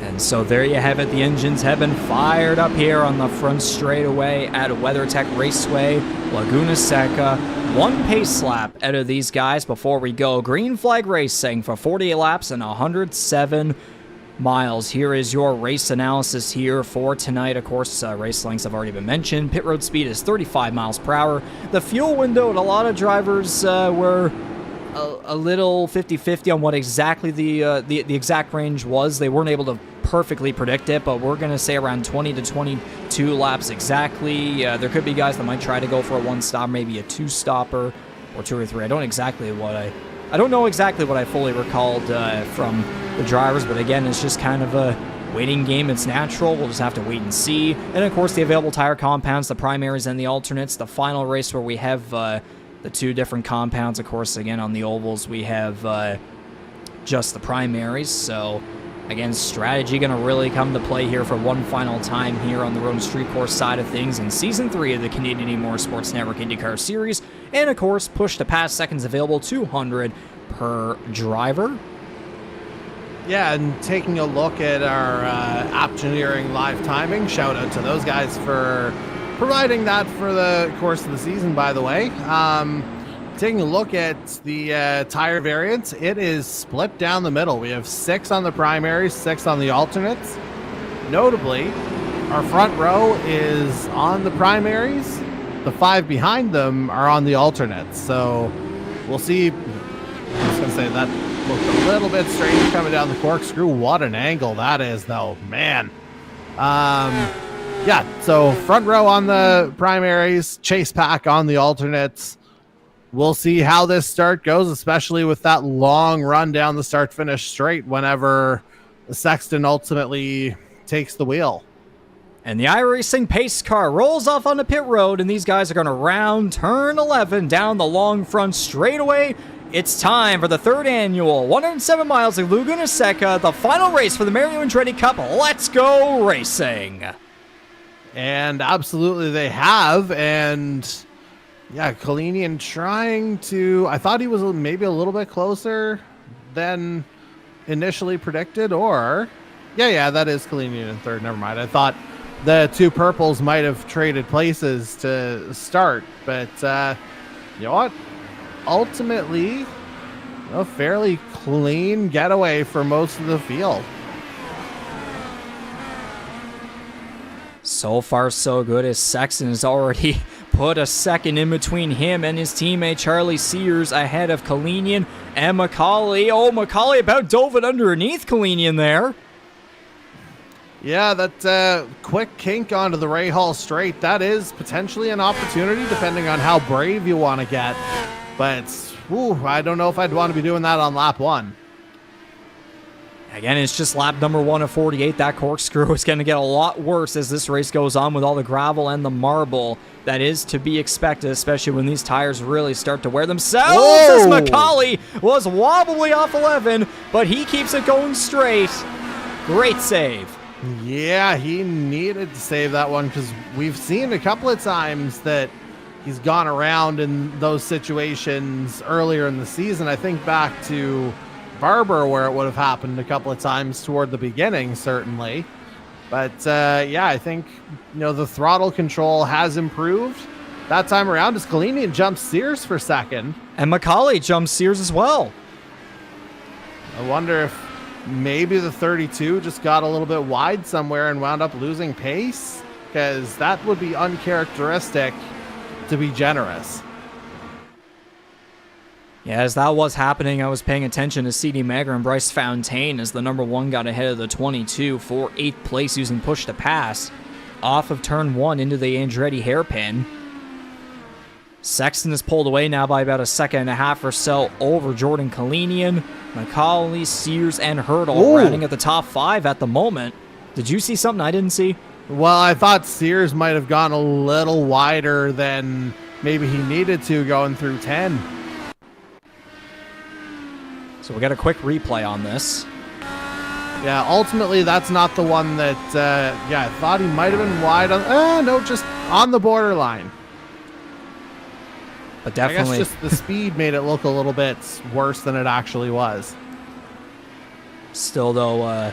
And so there you have it. The engines have been fired up here on the front straightaway at WeatherTech Raceway Laguna Seca. One pace lap out of these guys before we go. Green flag racing for 48 laps and 107 miles. Here is your race analysis here for tonight. Of course, race lengths have already been mentioned. Pit road speed is 35 miles per hour. The fuel window, and a lot of drivers were a little 50-50 on what exactly the exact range was. They weren't able to perfectly predict it, but we're going to say around 20 to 22 laps exactly. There could be guys that might try to go for a one-stop, maybe a two-stopper, or two or three. I don't know exactly what I fully recalled from the drivers, but again, it's just kind of a waiting game. It's natural. We'll just have to wait and see. And of course, the available tire compounds, the primaries and the alternates. The final race where we have the two different compounds. Of course, again, on the ovals, we have just the primaries. So again, strategy going to really come to play here for one final time here on the road and street course side of things in Season 3 of the Canadian E-Motorsports Network IndyCar Series. And of course, push to pass seconds available, 200 per driver. Yeah, and taking a look at our Optioneering live timing, shout out to those guys for providing that for the course of the season, by the way. Taking a look at the tire variants, it is split down the middle. We have 6 on the primaries, 6 on the alternates. Notably, our front row is on the primaries. The 5 behind them are on the alternates. So we'll see. I was going to say that looked a little bit strange coming down the corkscrew. What an angle that is, though, man. Yeah, so front row on the primaries, chase pack on the alternates. We'll see how this start goes, especially with that long run down the start-finish straight whenever Sexton ultimately takes the wheel. And the iRacing pace car rolls off on the pit road, and these guys are going to round turn 11 down the long front straightaway It's time for the third annual 107 miles of Laguna Seca, the final race for the Mario Andretti Cup. Let's go racing. And absolutely they have. And yeah, Kalinian trying to, I thought he was maybe a little bit closer than initially predicted, or yeah, that is Kalinian in third. Never mind. I thought the two purples might have traded places to start, but you know what? Ultimately, a fairly clean getaway for most of the field. So far, so good, as Sexton has already put a second in between him and his teammate Charlie Sears, ahead of Kalinian and McCauley. Oh, McCauley about dove it underneath Kalinian there. Yeah, that quick kink onto the Ray Hall straight, that is potentially an opportunity depending on how brave you want to get. But I don't know if I'd want to be doing that on lap 1. Again, it's just lap number 1 of 48. That corkscrew is going to get a lot worse as this race goes on with all the gravel and the marble. That is to be expected, especially when these tires really start to wear themselves. Whoa! As McCauley was wobbly off 11, but he keeps it going straight. Great save. Yeah, he needed to save that one because we've seen a couple of times that he's gone around in those situations earlier in the season. I think back to Barber where it would have happened a couple of times toward the beginning, certainly. But yeah, I think the throttle control has improved that time around as Kalinian jumps Sears for second. And McCauley jumps Sears as well. I wonder if maybe the 32 just got a little bit wide somewhere and wound up losing pace, because that would be uncharacteristic, to be generous. Yeah, as that was happening, I was paying attention to CD Mager and Bryce Fontaine as the number 1 got ahead of the 22 for 8th place using push to pass off of turn 1 into the Andretti hairpin. Sexton is pulled away now by about a second and a half or so over Jordan Kalinian. McCauley, Sears, and Hurdle running at the top 5 at the moment. Did you see something I didn't see? Well, I thought Sears might have gone a little wider than maybe he needed to going through 10. So we got a quick replay on this. Yeah, ultimately that's not the one that, I thought he might have been wide on, no, just on the borderline. But definitely, I guess just the speed made it look a little bit worse than it actually was. Still, though,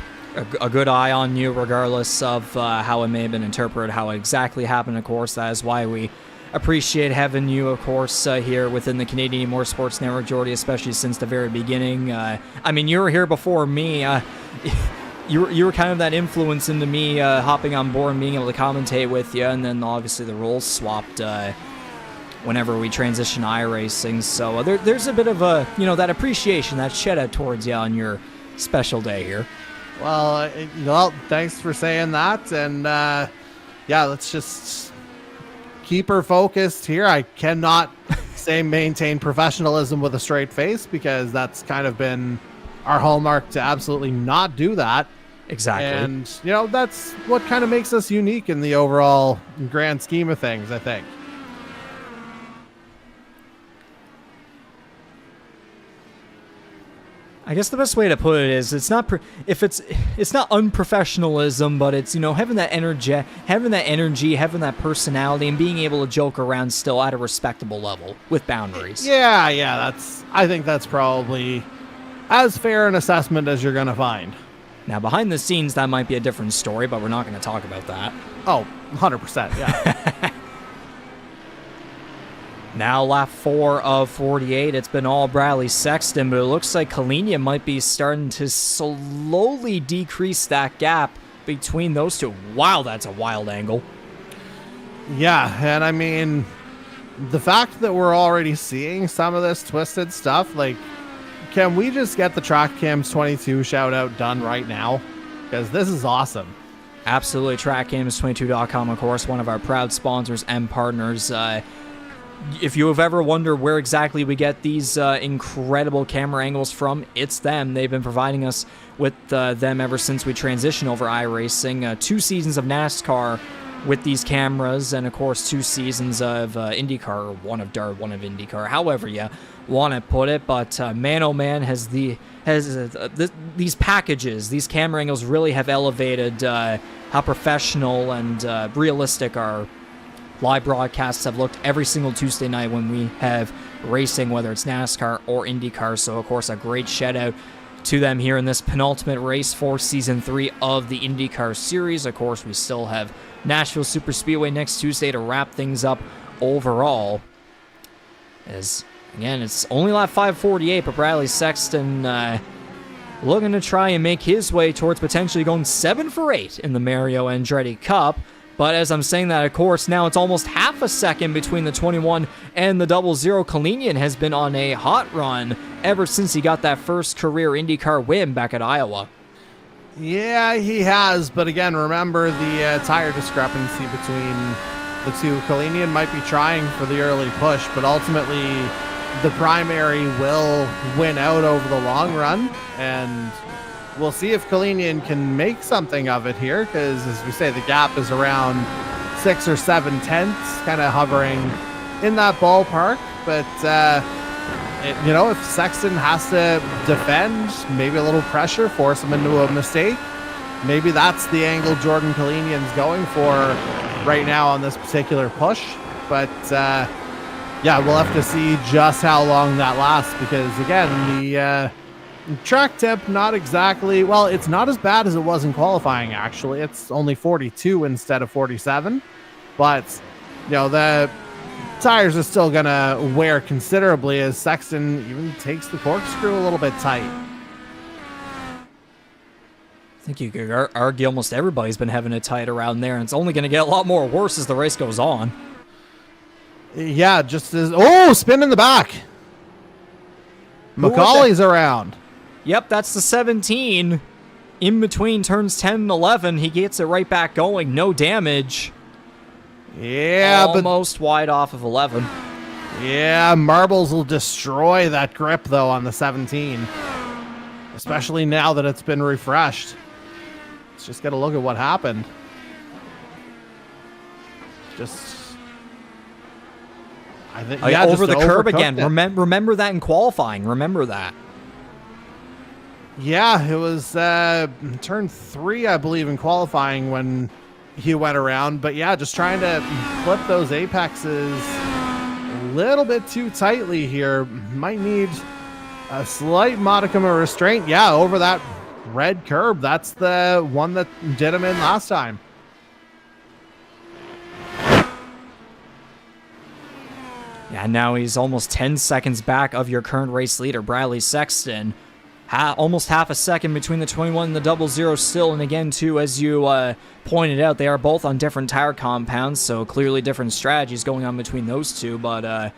a good eye on you, regardless of how it may have been interpreted, how it exactly happened, of course. That is why we appreciate having you, of course, here within the Canadian E-Motorsports Network, Jordy, especially since the very beginning. I mean, you were here before me. You were kind of that influence into me hopping on board and being able to commentate with you, and then obviously the roles swapped whenever we transition to iRacing. So there's a bit of a, that appreciation, that shed out towards you on your special day here. Well, thanks for saying that. And let's just keep her focused here. I cannot say maintain professionalism with a straight face, because that's kind of been our hallmark to absolutely not do that. Exactly. And, that's what kind of makes us unique in the overall grand scheme of things, I think. I guess the best way to put it is it's not unprofessionalism, but it's having that energy, having that personality, and being able to joke around still at a respectable level with boundaries. Yeah, I think that's probably as fair an assessment as you're gonna find. Now, behind the scenes, that might be a different story, but we're not going to talk about that. Oh, 100%, yeah. Now, lap 4 of 48. It's been all Bradley Sexton, but it looks like Kalinian might be starting to slowly decrease that gap between those two. Wow, that's a wild angle. Yeah, and I mean, the fact that we're already seeing some of this twisted stuff, like, can we just get the Track Cams 22 shout out done right now? Because this is awesome. Absolutely. TrackCams22.com, of course, one of our proud sponsors and partners. If you have ever wondered where exactly we get these incredible camera angles from, it's them. They've been providing us with them ever since we transitioned over iRacing. 2 seasons of NASCAR with these cameras, and of course 2 seasons of IndyCar, or one of Dart, one of IndyCar, however you want to put it. But man, oh man, these packages, these camera angles really have elevated how professional and realistic our live broadcasts have looked every single Tuesday night when we have racing, whether it's NASCAR or IndyCar. So of course, a great shout out to them here in this penultimate race for Season 3 of the IndyCar Series. Of course, we still have Nashville Superspeedway next Tuesday to wrap things up overall. As, again, it's only lap 548, but Bradley Sexton looking to try and make his way towards potentially going 7 for 8 in the Mario Andretti Cup. But as I'm saying that, of course, now it's almost half a second between the 21 and the 00. Kalinian has been on a hot run ever since he got that first career IndyCar win back at Iowa. Yeah, he has. But again, remember the tire discrepancy between the two. Kalinian might be trying for the early push, but ultimately the primary will win out over the long run. And we'll see if Kalinian can make something of it here, because as we say, the gap is around 6 or 7 tenths, kind of hovering in that ballpark. But if Sexton has to defend, maybe a little pressure, force him into a mistake, maybe that's the angle Jordan Kalinian's going for right now on this particular push. But we'll have to see just how long that lasts, because again, the track tip, not exactly, well, it's not as bad as it was in qualifying, actually. It's only 42 instead of 47, but the tires are still gonna wear considerably as Sexton even takes the corkscrew a little bit tight. I think you could argue almost everybody's been having it tight around there, and it's only gonna get a lot more worse as the race goes on. Yeah, just as, spin in the back. Macaulay's around. Yep, that's the 17. In between turns 10 and 11, he gets it right back going. No damage. Yeah, almost wide off of 11. Yeah, marbles will destroy that grip, though, on the 17. Especially now that it's been refreshed. Let's just get a look at what happened. Over the curb again. Remember that in qualifying. Remember that. Yeah, it was turn 3, I believe, in qualifying when he went around. But yeah, just trying to clip those apexes a little bit too tightly here. Might need a slight modicum of restraint. Yeah, over that red curb. That's the one that did him in last time. Yeah, now he's almost 10 seconds back of your current race leader, Bradley Sexton. Almost half a second between the 21 and the 00 still. And again, too, as you pointed out, they are both on different tire compounds, so clearly different strategies going on between those two. But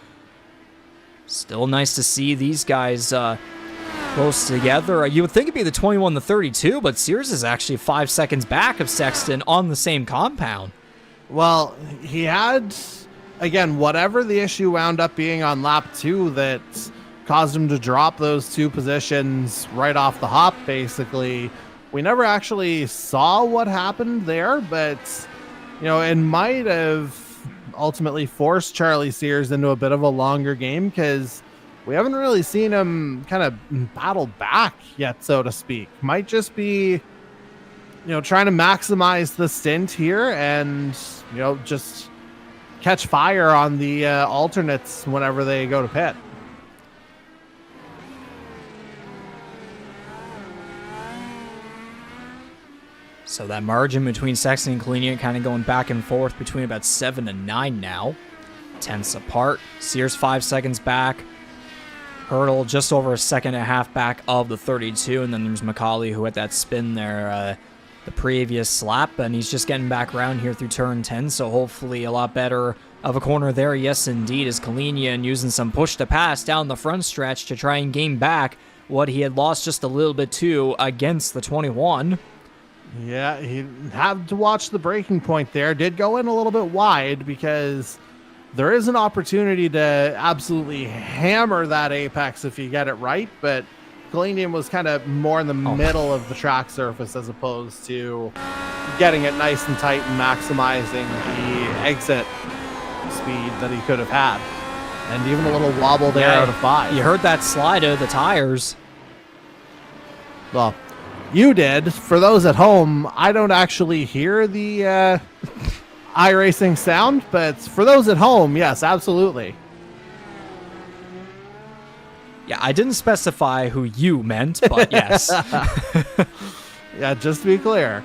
still nice to see these guys close together. You would think it'd be the 21 to 32, but Sears is actually 5 seconds back of Sexton on the same compound. Well, he had, again, whatever the issue wound up being on lap 2 that caused him to drop those 2 positions right off the hop, basically. We never actually saw what happened there, but, it might have ultimately forced Charlie Sears into a bit of a longer game, because we haven't really seen him kind of battle back yet, so to speak. Might just be, trying to maximize the stint here and, just catch fire on the alternates whenever they go to pit. So that margin between Sexton and Kalinian kind of going back and forth between about 7 and 9 now. Tenths apart. Sears 5 seconds back. Hurdle just over a second and a half back of the 32. And then there's Macaulay, who had that spin there the previous lap. And he's just getting back around here through turn 10. So hopefully a lot better of a corner there. Yes, indeed, as Kalinian using some push to pass down the front stretch to try and gain back what he had lost just a little bit to against the 21. Yeah, he had to watch the breaking point there. Did go in a little bit wide, because there is an opportunity to absolutely hammer that apex if you get it right, but Kalinian was kind of more in the middle of the track surface as opposed to getting it nice and tight and maximizing the exit speed that he could have had. And even a little wobble there out of 5. You heard that slide of the tires. Well, you did. For those at home, I don't actually hear the iRacing sound, but for those at home, yes, absolutely. Yeah, I didn't specify who you meant, but yes. Yeah, just to be clear.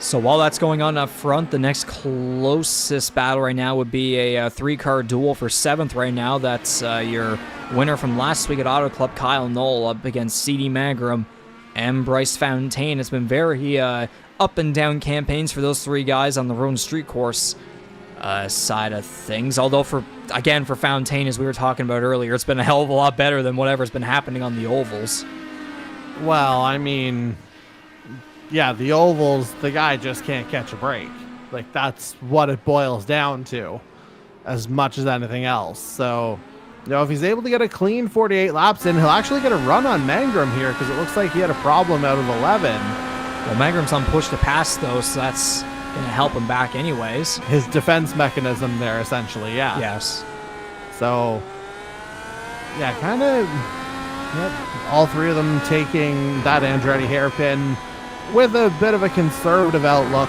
So while that's going on up front, the next closest battle right now would be a 3-car duel for 7th right now. That's your winner from last week at Auto Club, Kyle Knoll, up against C.D. Magram and Bryce Fontaine. It's been very up and down campaigns for those 3 guys on the road and street course side of things. Although for Fontaine, as we were talking about earlier, it's been a hell of a lot better than whatever's been happening on the ovals. Well, I mean, yeah, the ovals, the guy just can't catch a break. Like, that's what it boils down to as much as anything else. So, you know, if he's able to get a clean 48 laps in, he'll actually get a run on Mangram here because it looks like he had a problem out of 11. Well, Mangram's on push to pass, though, so that's going to help him back anyways. His defense mechanism there, essentially, yeah. Yes. So, yeah, kind of, yep, all 3 of them taking that Andretti hairpin with a bit of a conservative outlook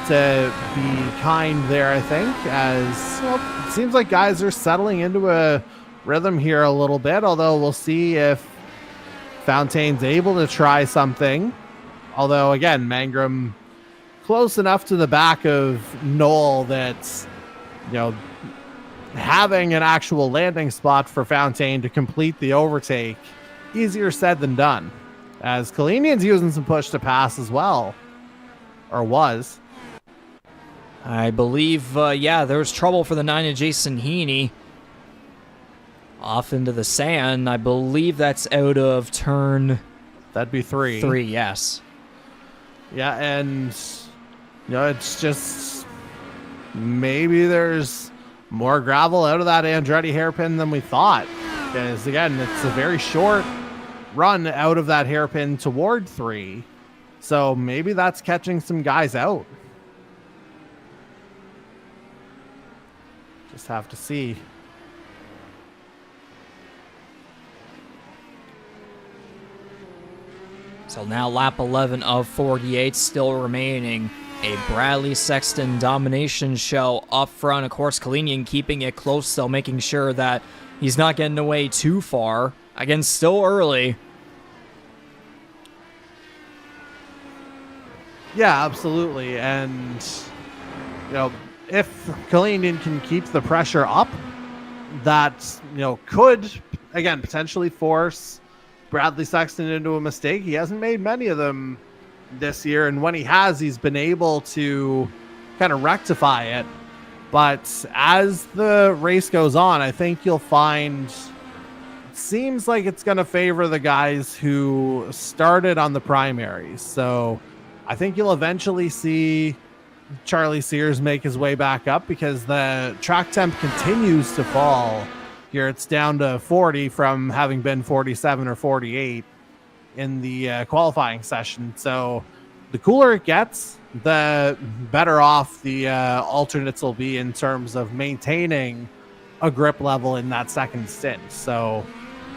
to be kind there, I think, as well, it seems like guys are settling into a rhythm here a little bit, although we'll see if Fontaine's able to try something. Although, again, Mangram close enough to the back of Knoll that, you know, having an actual landing spot for Fontaine to complete the overtake, easier said than done. As Kalinian's using some push to pass as well. Or was. I believe, there was trouble for the 9 of Jason Heaney. Off into the sand. I believe that's out of turn... That'd be 3. 3, yes. Yeah, and, you know, it's just... Maybe there's more gravel out of that Andretti hairpin than we thought. Because, again, it's a very short run out of that hairpin toward 3. So maybe that's catching some guys out. Just have to see. So now lap 11 of 48 still remaining. A Bradley Sexton domination show up front. Of course, Kalinian keeping it close, still making sure that he's not getting away too far. Again, still early. Yeah, absolutely. And, you know, if Kalinian can keep the pressure up, that, you know, could, again, potentially force Bradley Sexton into a mistake. He hasn't made many of them this year, and when he has, he's been able to kind of rectify it. But as the race goes on, I think you'll find it seems like it's going to favor the guys who started on the primaries. So I think you'll eventually see Charlie Sears make his way back up because the track temp continues to fall. Here it's down to 40 from having been 47 or 48 in the qualifying session. So the cooler it gets, the better off the alternates will be in terms of maintaining a grip level in that second stint. So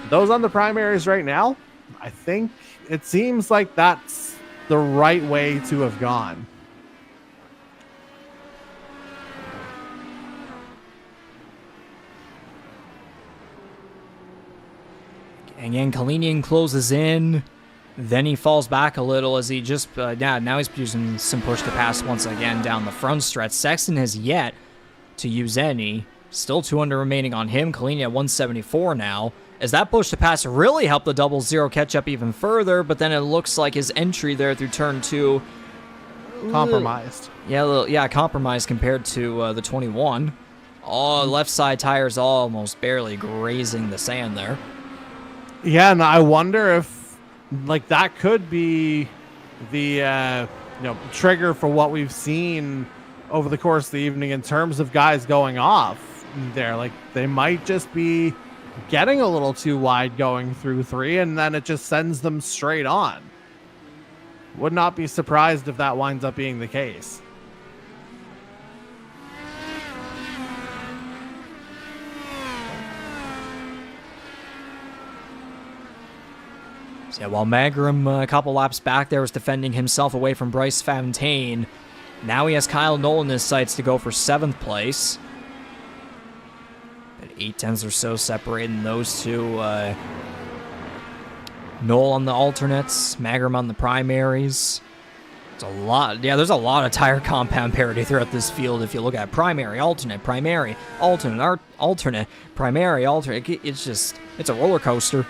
those on the primaries right now, I think it seems like that's the right way to have gone. Again, Kalinian closes in. Then he falls back a little as he just, now he's using some push to pass once again down the front stretch. Sexton has yet to use any. Still 200 remaining on him. Kalinian at 174 now. As that push to pass really helped the 00 catch up even further, but then it looks like his entry there through turn 2. Compromised. Yeah, compromised compared to the 21. Oh, left side tires almost barely grazing the sand there. Yeah, and I wonder if like that could be the trigger for what we've seen over the course of the evening in terms of guys going off there. Like they might just be getting a little too wide going through 3, and then it just sends them straight on. Would not be surprised if that winds up being the case. So yeah, while Bangarang a couple laps back there was defending himself away from Bryce Fontaine, now he has Kyle Nolan in his sights to go for 7th place. At 8/10 or so separating those two. Noel on the alternates, Bangarang on the primaries. There's a lot of tire compound parity throughout this field. If you look at primary, alternate, primary, alternate, primary, alternate, it's a roller coaster.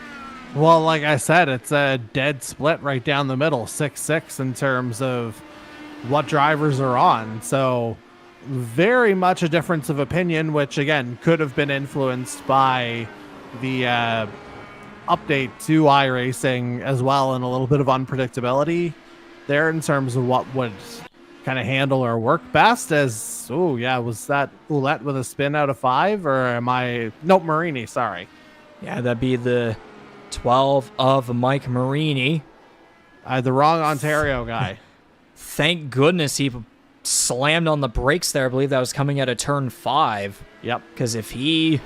Well, like I said, it's a dead split right down the middle, 6-6 in terms of what drivers are on. So very much a difference of opinion, which again could have been influenced by the update to iRacing as well, and a little bit of unpredictability there in terms of what would kind of handle or work best. Was that Ouellette with a spin out of 5, or Marini, sorry. Yeah, that'd be the 12 of Mike Marini. I had the wrong Ontario guy. Thank goodness he slammed on the brakes there. I believe that was coming out of turn 5. Yep. Because if he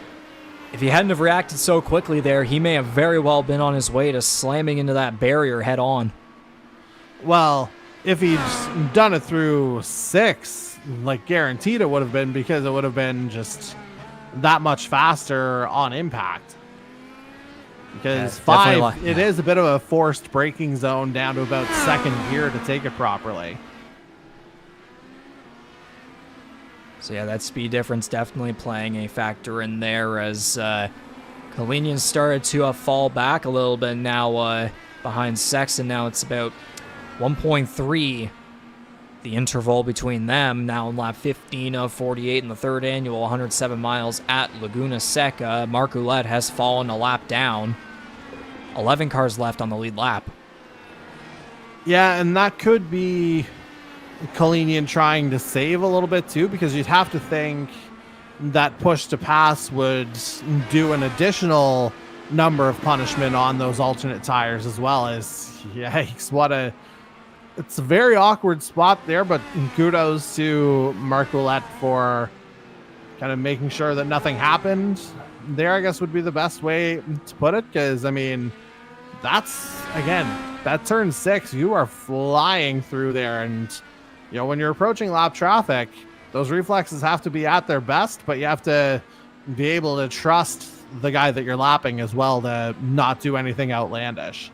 hadn't have reacted so quickly there, he may have very well been on his way to slamming into that barrier head on. Well, if he'd done it through 6, like guaranteed it would have been, because it would have been just that much faster on impact. Because 5, it is a bit of a forced braking zone down to about 2nd gear to take it properly. So yeah, that speed difference definitely playing a factor in there as Kalinian started to fall back a little bit now behind Sexton. Now it's about 1.3, the interval between them, now in lap 15 of 48 in the 3rd annual, 107 miles at Laguna Seca. Mark Ouellette has fallen a lap down. 11 cars left on the lead lap. Yeah, and that could be Kalinian trying to save a little bit too, because you'd have to think that push to pass would do an additional number of punishment on those alternate tires as well. As yikes, it's a very awkward spot there, but kudos to Mark Ouellette for kind of making sure that nothing happened there, I guess would be the best way to put it. Because I mean, that turn 6, you are flying through there, and when you're approaching lap traffic, those reflexes have to be at their best, but you have to be able to trust the guy that you're lapping as well to not do anything outlandish.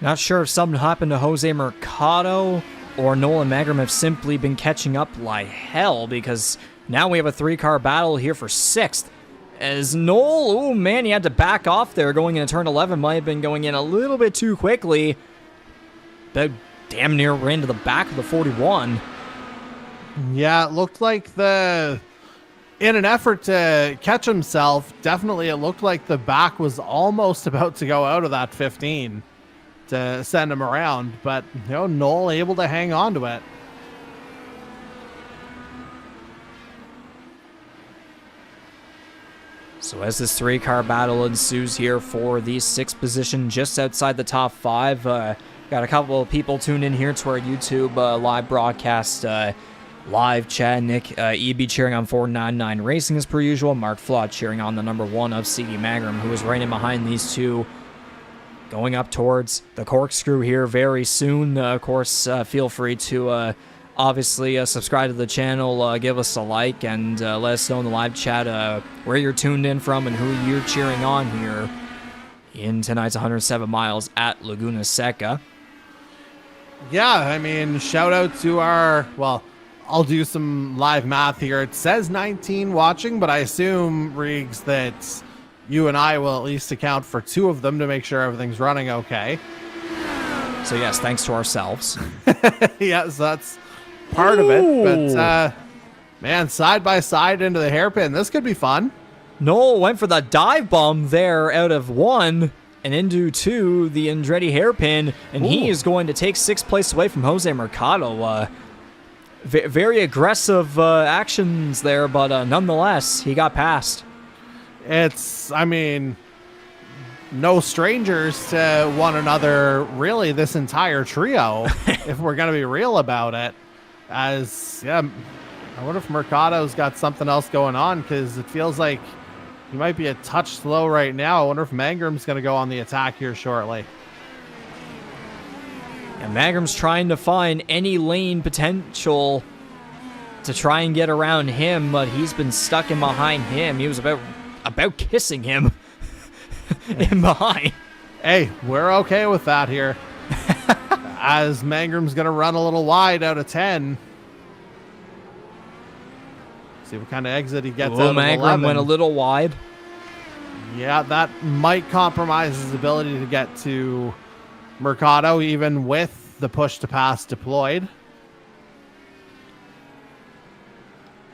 Not sure if something happened to Jose Mercado or Nolan Bangarang have simply been catching up like hell, because now we have a 3-car battle here for 6th. As Noel, he had to back off there going into turn 11. Might have been going in a little bit too quickly. But damn near ran to the back of the 41. Yeah, it looked like in an effort to catch himself, definitely it looked like the back was almost about to go out of that 15 to send him around. But, Noel able to hang on to it. So as this 3-car battle ensues here for the 6th position just outside the top 5, got a couple of people tuned in here to our YouTube live broadcast live chat. Nick EB cheering on 499 Racing as per usual. Mark Flott cheering on the number 1 of CD Bangarang, who is right in behind these two, going up towards the corkscrew here very soon. Of course, feel free to obviously subscribe to the channel, give us a like, and let us know in the live chat where you're tuned in from and who you're cheering on here in tonight's 107 miles at Laguna Seca. Yeah, I mean, shout out to I'll do some live math here. It says 19 watching, but I assume, Riggs, that you and I will at least account for 2 of them to make sure everything's running okay. So yes, thanks to ourselves. Yes, that's part of it. But man, side by side into the hairpin. This could be fun. Noel went for the dive bomb there out of 1 and into 2, the Andretti hairpin, and he is going to take 6th place away from Jose Mercado. Very aggressive actions there, but nonetheless, he got past. I mean, no strangers to one another, really, this entire trio, if we're going to be real about it. I wonder if Mercado's got something else going on, because it feels like he might be a touch slow right now. I wonder if Mangram's going to go on the attack here shortly. And Mangram's trying to find any lane potential to try and get around him, but he's been stuck in behind him. He was about kissing him in behind. Hey, we're okay with that here. As Mangram's going to run a little wide out of 10. See what kind of exit he gets out of 11. Mangram went a little wide. Yeah, that might compromise his ability to get to Mercado, even with the push to pass deployed.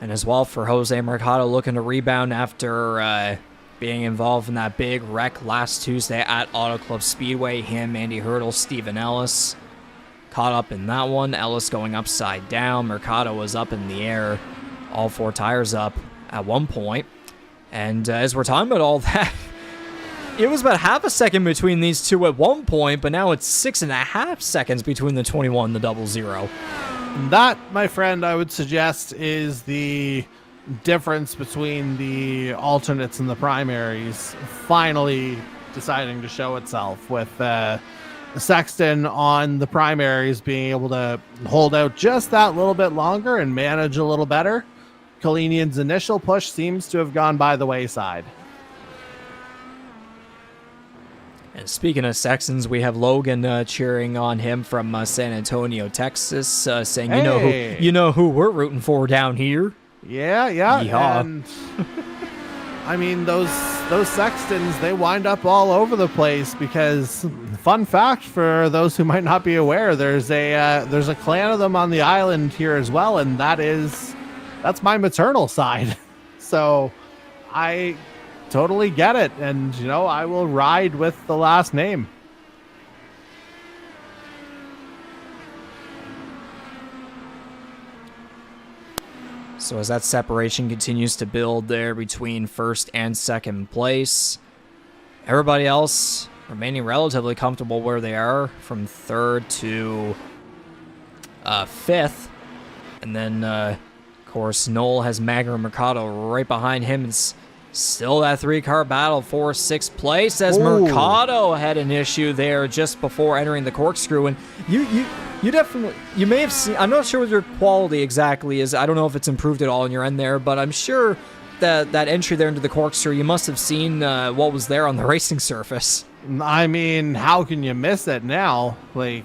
And as well for Jose Mercado, looking to rebound after being involved in that big wreck last Tuesday at Auto Club Speedway. Him, Andy Hurdle, Steven Ellis caught up in that one. Ellis going upside down. Mercado was up in the air, all four tires up at one point. And as we're talking about all that, it was about half a second between these two at one point, but now it's 6.5 seconds between the 21 and the 00. That, my friend, I would suggest is the difference between the alternates and the primaries finally deciding to show itself, with Sexton on the primaries being able to hold out just that little bit longer and manage a little better. Kalinian's initial push seems to have gone by the wayside. And speaking of Sextons, we have Logan cheering on him from San Antonio, Texas, saying, Hey. you know who we're rooting for down here. Yeah. Yeehaw. And I mean, those Sextons, they wind up all over the place, because fun fact for those who might not be aware, there's a clan of them on the island here as well, and that's my maternal side. So I totally get it, and I will ride with the last name. So as that separation continues to build there between first and second place, everybody else remaining relatively comfortable where they are from third to fifth. And then, of course, Noel has Magna Mercado right behind him. It's still that three-car battle for sixth place, as Mercado had an issue there just before entering the corkscrew. And you may have seen, I'm not sure what your quality exactly is. I don't know if it's improved at all on your end there, but I'm sure that entry there into the corkscrew, you must have seen what was there on the racing surface. I mean, how can you miss it now? Like,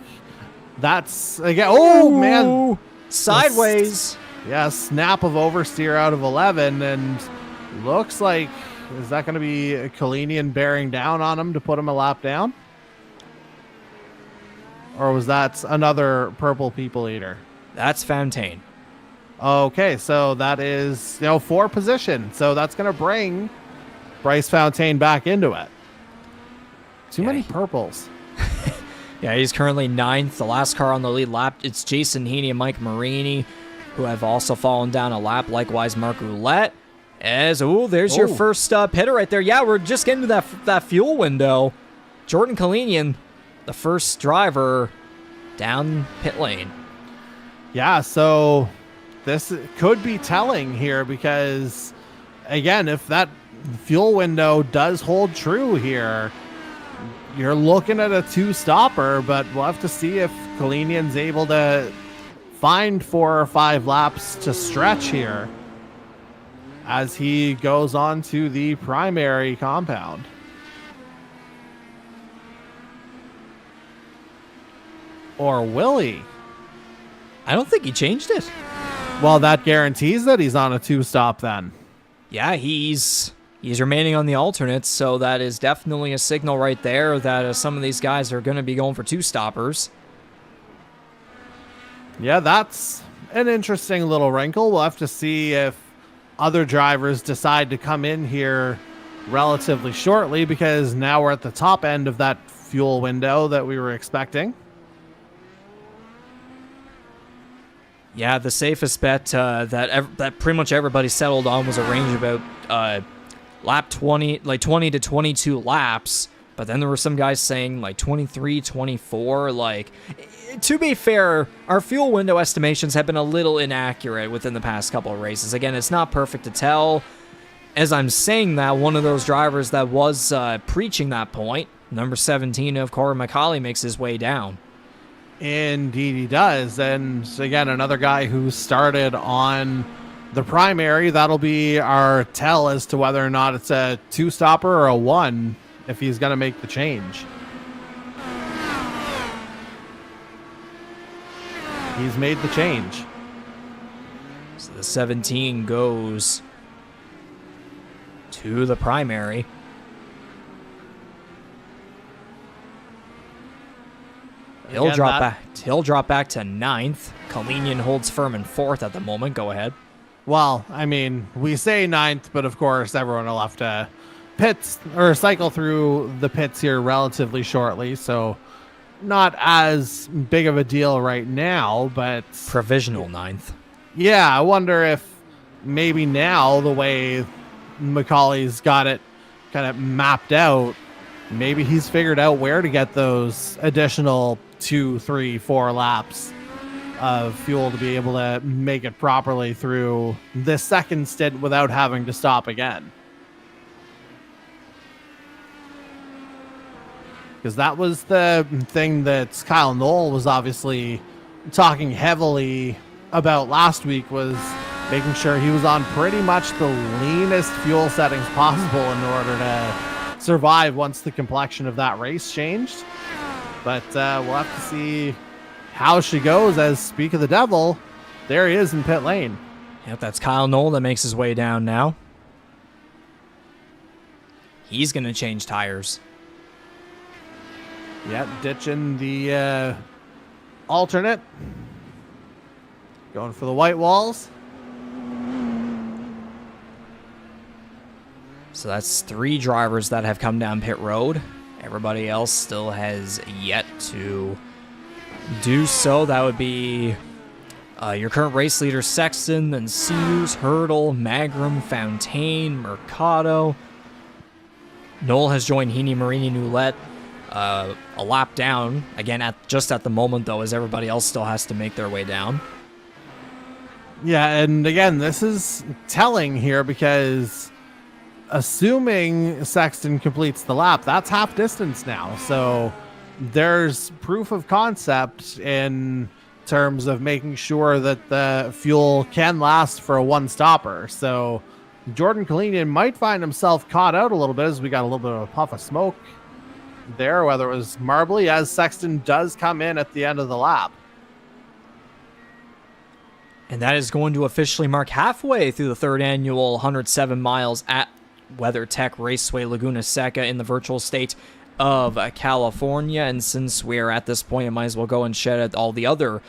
that's again. Oh man, sideways. Yeah, snap of oversteer out of 11, and looks like, is that going to be Kalinian bearing down on him to put him a lap down? Or was that another purple people eater? That's Fontaine. Okay, so that is, for position. So that's going to bring Bryce Fontaine back into it. Too many purples. Yeah, he's currently ninth. The last car on the lead lap, it's Jason Heaney and Mike Marini, who have also fallen down a lap. Likewise, Mark Roulette. There's your first hitter right there. Yeah, we're just getting to that fuel window. Jordan Kalinian, the first driver down pit lane. Yeah, so this could be telling here, because, again, if that fuel window does hold true here, you're looking at a two-stopper, but we'll have to see if Kalinian's able to find 4 or 5 laps to stretch here as he goes on to the primary compound. Or will he? I don't think he changed it. Well, that guarantees that he's on a two-stop then. Yeah, he's remaining on the alternates, so that is definitely a signal right there that some of these guys are going to be going for two-stoppers. Yeah, that's an interesting little wrinkle. We'll have to see if other drivers decide to come in here relatively shortly, because now we're at the top end of that fuel window that we were expecting. Yeah, the safest bet that pretty much everybody settled on was a range about lap 20, like 20 to 22 laps. But then there were some guys saying like 23, 24. Like, to be fair, our fuel window estimations have been a little inaccurate within the past couple of races. Again, it's not perfect to tell. As I'm saying that, one of those drivers that was preaching that point, number 17 of Corey McCauley, makes his way down. Indeed he does. And again, another guy who started on the primary. That'll be our tell as to whether or not it's a 2-stopper or a 1 if he's going to make the change. He's made the change. So the 17 goes to the primary. He'll drop back to 9th. Kalinian holds firm in 4th at the moment. Go ahead. Well, I mean, we say 9th, but of course everyone will have to pits or cycle through the pits here relatively shortly, so not as big of a deal right now, but provisional 9th. Yeah, I wonder if maybe now the way McCauley's got it kind of mapped out, maybe he's figured out where to get those additional 2, 3, 4 laps of fuel to be able to make it properly through this second stint without having to stop again. Because that was the thing that Kyle Knoll was obviously talking heavily about last week, was making sure he was on pretty much the leanest fuel settings possible in order to survive once the complexion of that race changed. But we'll have to see how she goes, as speak of the devil, there he is in pit lane. Yep, that's Kyle Knoll that makes his way down now. He's going to change tires. Yep, ditching the alternate. Going for the white walls. So that's 3 drivers that have come down pit road. Everybody else still has yet to do so. That would be your current race leader, Sexton, then Sears, Hurdle, Magram, Fontaine, Mercado. Knoll has joined Heaney, Marini, Noulette. A lap down, again, just at the moment, though, as everybody else still has to make their way down. Yeah, and again, this is telling here because assuming Sexton completes the lap, that's half distance now. So there's proof of concept in terms of making sure that the fuel can last for a 1-stopper. So Jordan Kalinian might find himself caught out a little bit, as we got a little bit of a puff of smoke there, whether it was marbly, as Sexton does come in at the end of the lap. And that is going to officially mark halfway through the 3rd annual 107 miles at WeatherTech Raceway Laguna Seca in the virtual state of California. And since we're at this point, I might as well go and shout out all the other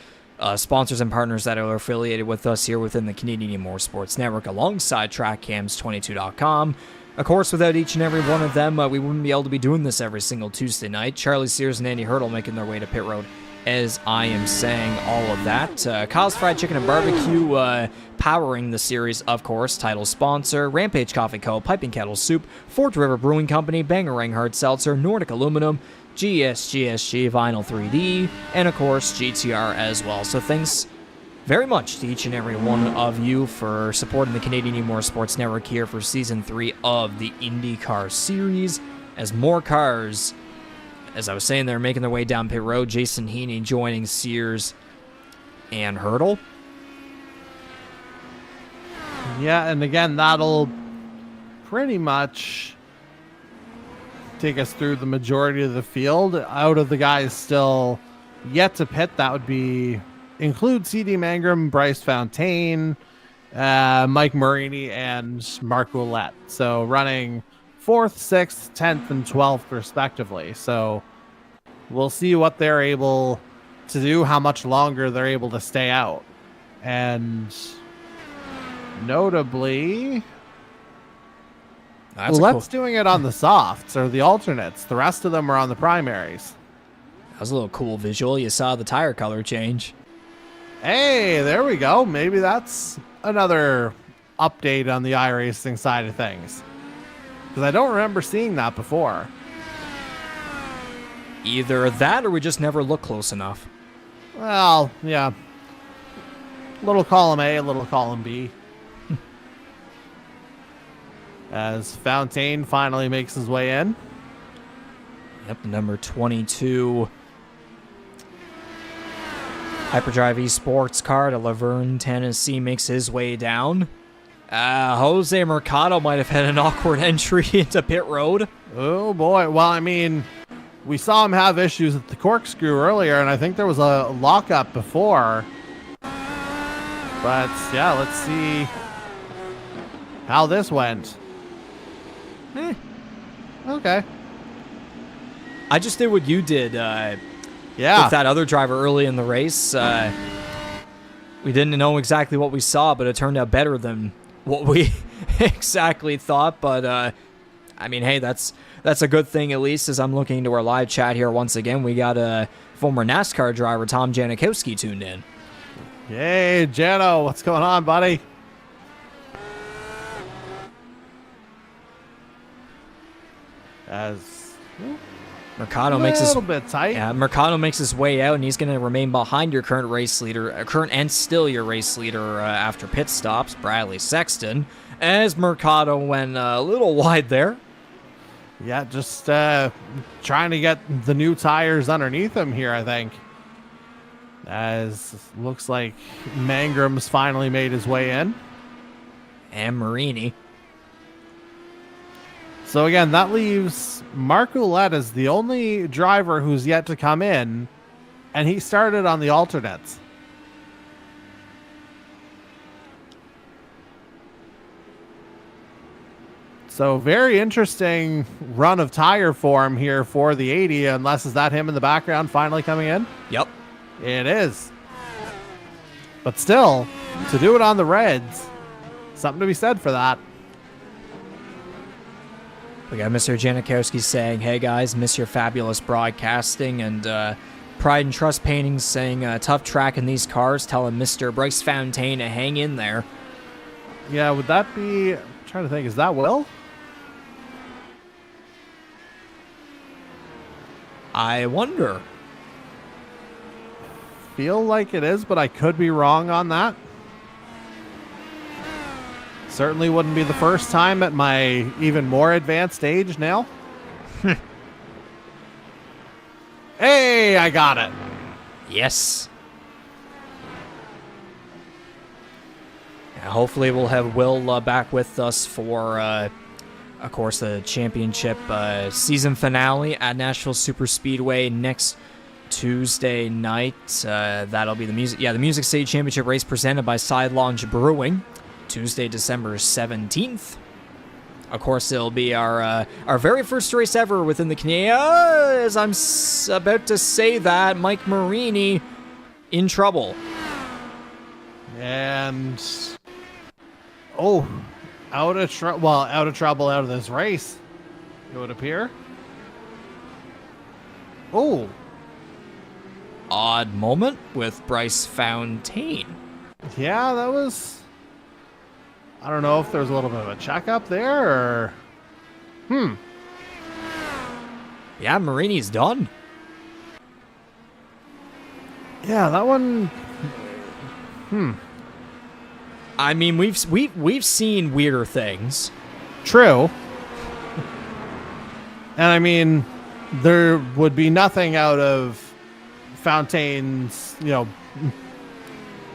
sponsors and partners that are affiliated with us here within the Canadian E-Motorsports Network, alongside TrackCams22.com. Of course, without each and every one of them, we wouldn't be able to be doing this every single Tuesday night. Charlie Sears and Andy Hurdle making their way to pit road as I am saying all of that. Kyle's Fried Chicken and Barbecue powering the series, of course. Title sponsor, Rampage Coffee Co., Piping Kettle Soup, Fort River Brewing Company, Bangarang Hard Seltzer, Nordic Aluminum, GSGSG Vinyl 3D, and of course GTR as well. So thanks very much to each and every one of you for supporting the Canadian E-Motorsports Network here for Season 3 of the IndyCar Series. As more cars, as I was saying, they're making their way down pit road. Jason Heaney joining Sears and Hurdle. Yeah, and again, that'll pretty much take us through the majority of the field. Out of the guys still yet to pit, that would be include C.D. Mangrum, Bryce Fontaine, Mike Marini, and Mark Ouellette. So running 4th, 6th, 10th, and 12th respectively. So we'll see what they're able to do, how much longer they're able to stay out. And notably, Ouellette's doing it on the softs or the alternates. The rest of them are on the primaries. That was a little cool visual. You saw the tire color change. Hey, there we go. Maybe that's another update on the iRacing side of things. Because I don't remember seeing that before. Either that or we just never looked close enough. Well, yeah. Little column A, little column B. As Fontaine finally makes his way in. Yep, number 22 Hyperdrive Esports car to Laverne, Tennessee makes his way down. Jose Mercado might have had an awkward entry into pit road. Oh boy. Well, I mean, we saw him have issues with the corkscrew earlier, and I think there was a lockup before. But yeah, let's see how this went. Okay. I just did what you did Yeah. with that other driver early in the race. We didn't know exactly what we saw, but it turned out better than what we exactly thought. But I mean, hey, that's a good thing, at least, as I'm looking into our live chat here once again. We got a former NASCAR driver, Tom Janikowski, tuned in. Hey, Jano, what's going on, buddy? As Mercado makes his bit tight. Yeah, Mercado makes his way out, and he's going to remain behind your current race leader, current and still your race leader after pit stops, Bradley Sexton, as Mercado went a little wide there. Yeah, just trying to get the new tires underneath him here, I think. As looks like Mangram's finally made his way in. And Marini. So again, that leaves Mark Ouellette as the only driver who's yet to come in, and he started on the alternates. So very interesting run of tire form here for the 80, unless is that him in the background finally coming in? Yep. It is. But still, to do it on the Reds, something to be said for that. We got Mr. Janikowski saying, hey guys, miss your fabulous broadcasting, and Pride and Trust Paintings saying, tough track in these cars, telling Mr. Bryce Fontaine to hang in there. Yeah, would that be... I'm trying to think, is that Will? I wonder. Feel like it is, but I could be wrong on that. Certainly wouldn't be the first time at my even more advanced age now. Hey, I got it. Yes. Hopefully we'll have Will back with us for, of course, the championship season finale at Nashville Superspeedway next Tuesday night. That'll be the Music City Championship race presented by Side Lounge Brewing, Tuesday, December 17th. Of course, it'll be our very first race ever within the Canadian. As I'm about to say that, Mike Marini in trouble. And out of trouble out of this race, it would appear. Oh, odd moment with Bryce Fontaine. Yeah, that was... I don't know if there was a little bit of a checkup there, or... Yeah, Marini's done. Yeah, that one... I mean, we've seen weirder things. True. And I mean, there would be nothing out of Fontaine's,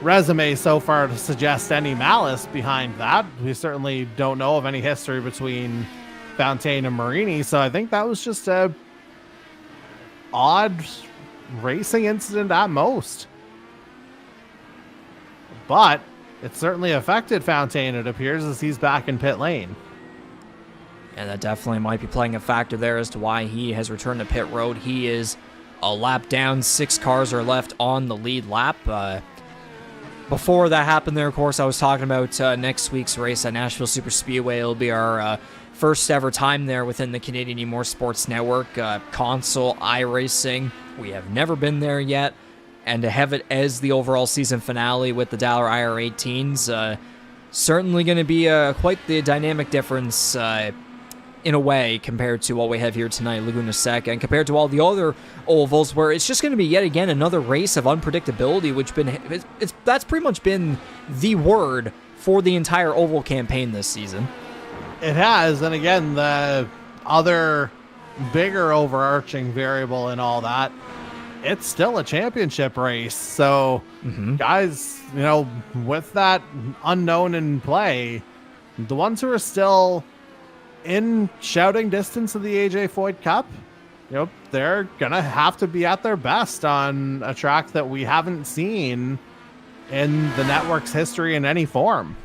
resume so far to suggest any malice behind that. We certainly don't know of any history between Fontaine and Marini, so I think that was just a odd racing incident at most. But it certainly affected Fontaine, it appears, as he's back in pit lane. And that definitely might be playing a factor there as to why he has returned to pit road. He is a lap down. 6 cars are left on the lead lap. Before that happened there, of course, I was talking about next week's race at Nashville Superspeedway. It'll be our first ever time there within the Canadian E-Motorsports Network. Console iRacing. We have never been there yet. And to have it as the overall season finale with the Dollar IR18s, certainly going to be quite the dynamic difference in a way, compared to what we have here tonight, Laguna Seca, and compared to all the other ovals, where it's just going to be yet again another race of unpredictability, that's pretty much been the word for the entire oval campaign this season. It has, and again, the other bigger overarching variable in all that, it's still a championship race. So guys, with that unknown in play, the ones who are still in shouting distance of the AJ Foyt Cup, they're gonna have to be at their best on a track that we haven't seen in the network's history in any form.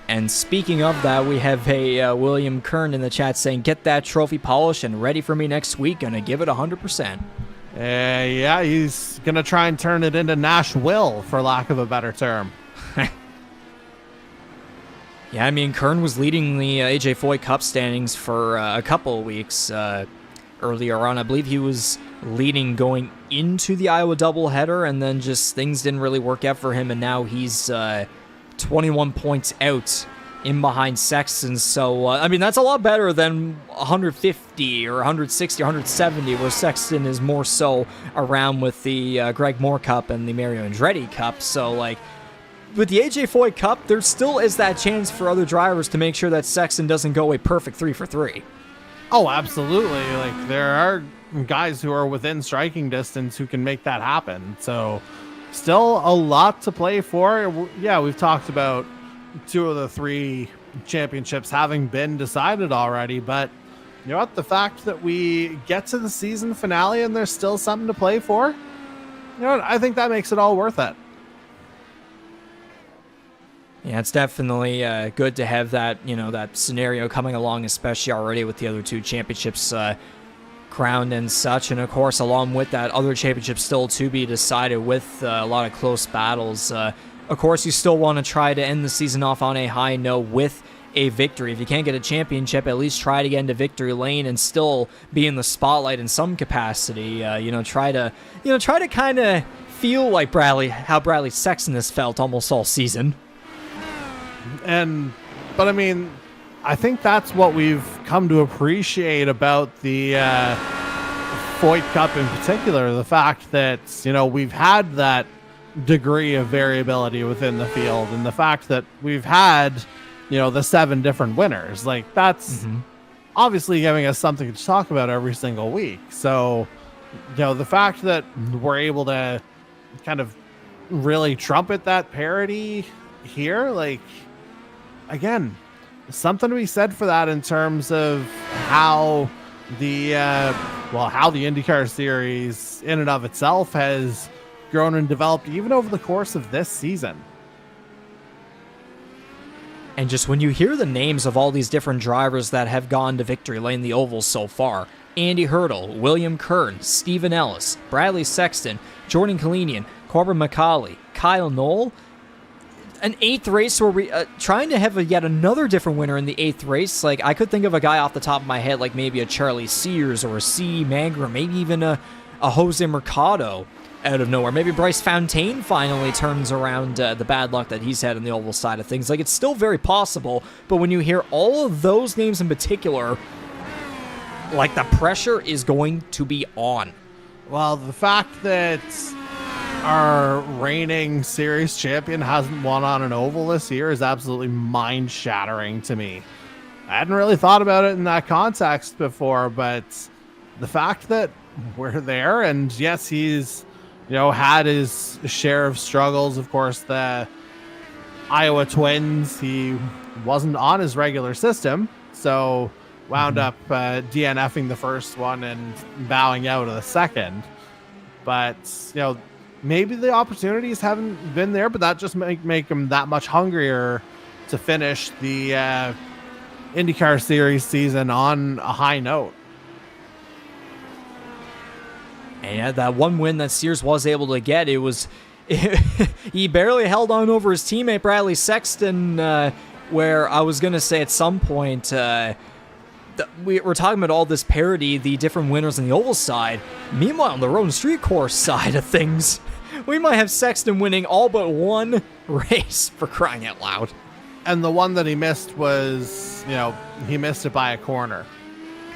And speaking of that, we have a William Kern in the chat saying, "Get that trophy polished and ready for me next week. Gonna give it 100%." Yeah, he's gonna try and turn it into Nashville, for lack of a better term. Yeah, I mean, Kern was leading the AJ Foyt Cup standings for a couple of weeks earlier on. I believe he was leading going into the Iowa doubleheader, and then just things didn't really work out for him, and now he's 21 points out in behind Sexton. So, I mean, that's a lot better than 150 or 160 or 170, where Sexton is more so around with the Greg Moore Cup and the Mario Andretti Cup. So, like, with the AJ Foyt Cup, there still is that chance for other drivers to make sure that Sexton doesn't go a perfect 3 for 3. Oh, absolutely. Like, there are guys who are within striking distance who can make that happen. So, still a lot to play for. Yeah, we've talked about 2 of the 3 championships having been decided already, but you know what? The fact that we get to the season finale and there's still something to play for, I think that makes it all worth it. Yeah, it's definitely good to have that, that scenario coming along, especially already with the other 2 championships crowned and such. And of course, along with that, other championships still to be decided with a lot of close battles. Of course, you still want to try to end the season off on a high note with a victory. If you can't get a championship, at least try to get into victory lane and still be in the spotlight in some capacity. Try to kind of feel like how Bradley Sexton has felt almost all season. But I mean, I think that's what we've come to appreciate about the Foyt Cup in particular. The fact that, we've had that degree of variability within the field, and the fact that we've had, the 7 different winners. Like, that's obviously giving us something to talk about every single week. So, the fact that we're able to kind of really trumpet that parity here, like, again, something to be said for that in terms of how the IndyCar Series in and of itself has grown and developed even over the course of this season. And just when you hear the names of all these different drivers that have gone to victory lane the ovals so far, Andy Hurdle, William Kern, Stephen Ellis, Bradley Sexton, Jordan Kalinian, Corbin McCauley, Kyle Knoll, an 8th race where we trying to have yet another different winner in the 8th race. Like, I could think of a guy off the top of my head, like maybe a Charlie Sears or a C. Mangrum, maybe even a Jose Mercado out of nowhere. Maybe Bryce Fontaine finally turns around the bad luck that he's had on the oval side of things. Like, it's still very possible, but when you hear all of those names in particular, like, the pressure is going to be on. Well, the fact that our reigning series champion hasn't won on an oval this year is absolutely mind-shattering to me. I hadn't really thought about it in that context before, but the fact that we're there, and yes, he's had his share of struggles. Of course, the Iowa Twins, he wasn't on his regular system, so wound up DNFing the first one and bowing out of the second. But maybe the opportunities haven't been there, but that just make him that much hungrier to finish the IndyCar Series season on a high note. And yeah, that one win that Sears was able to get, he barely held on over his teammate Bradley Sexton, where I was going to say at some point, we're talking about all this parity, the different winners on the oval side. Meanwhile, on the road and street course side of things, we might have Sexton winning all but one race, for crying out loud. And the one that he missed was, he missed it by a corner.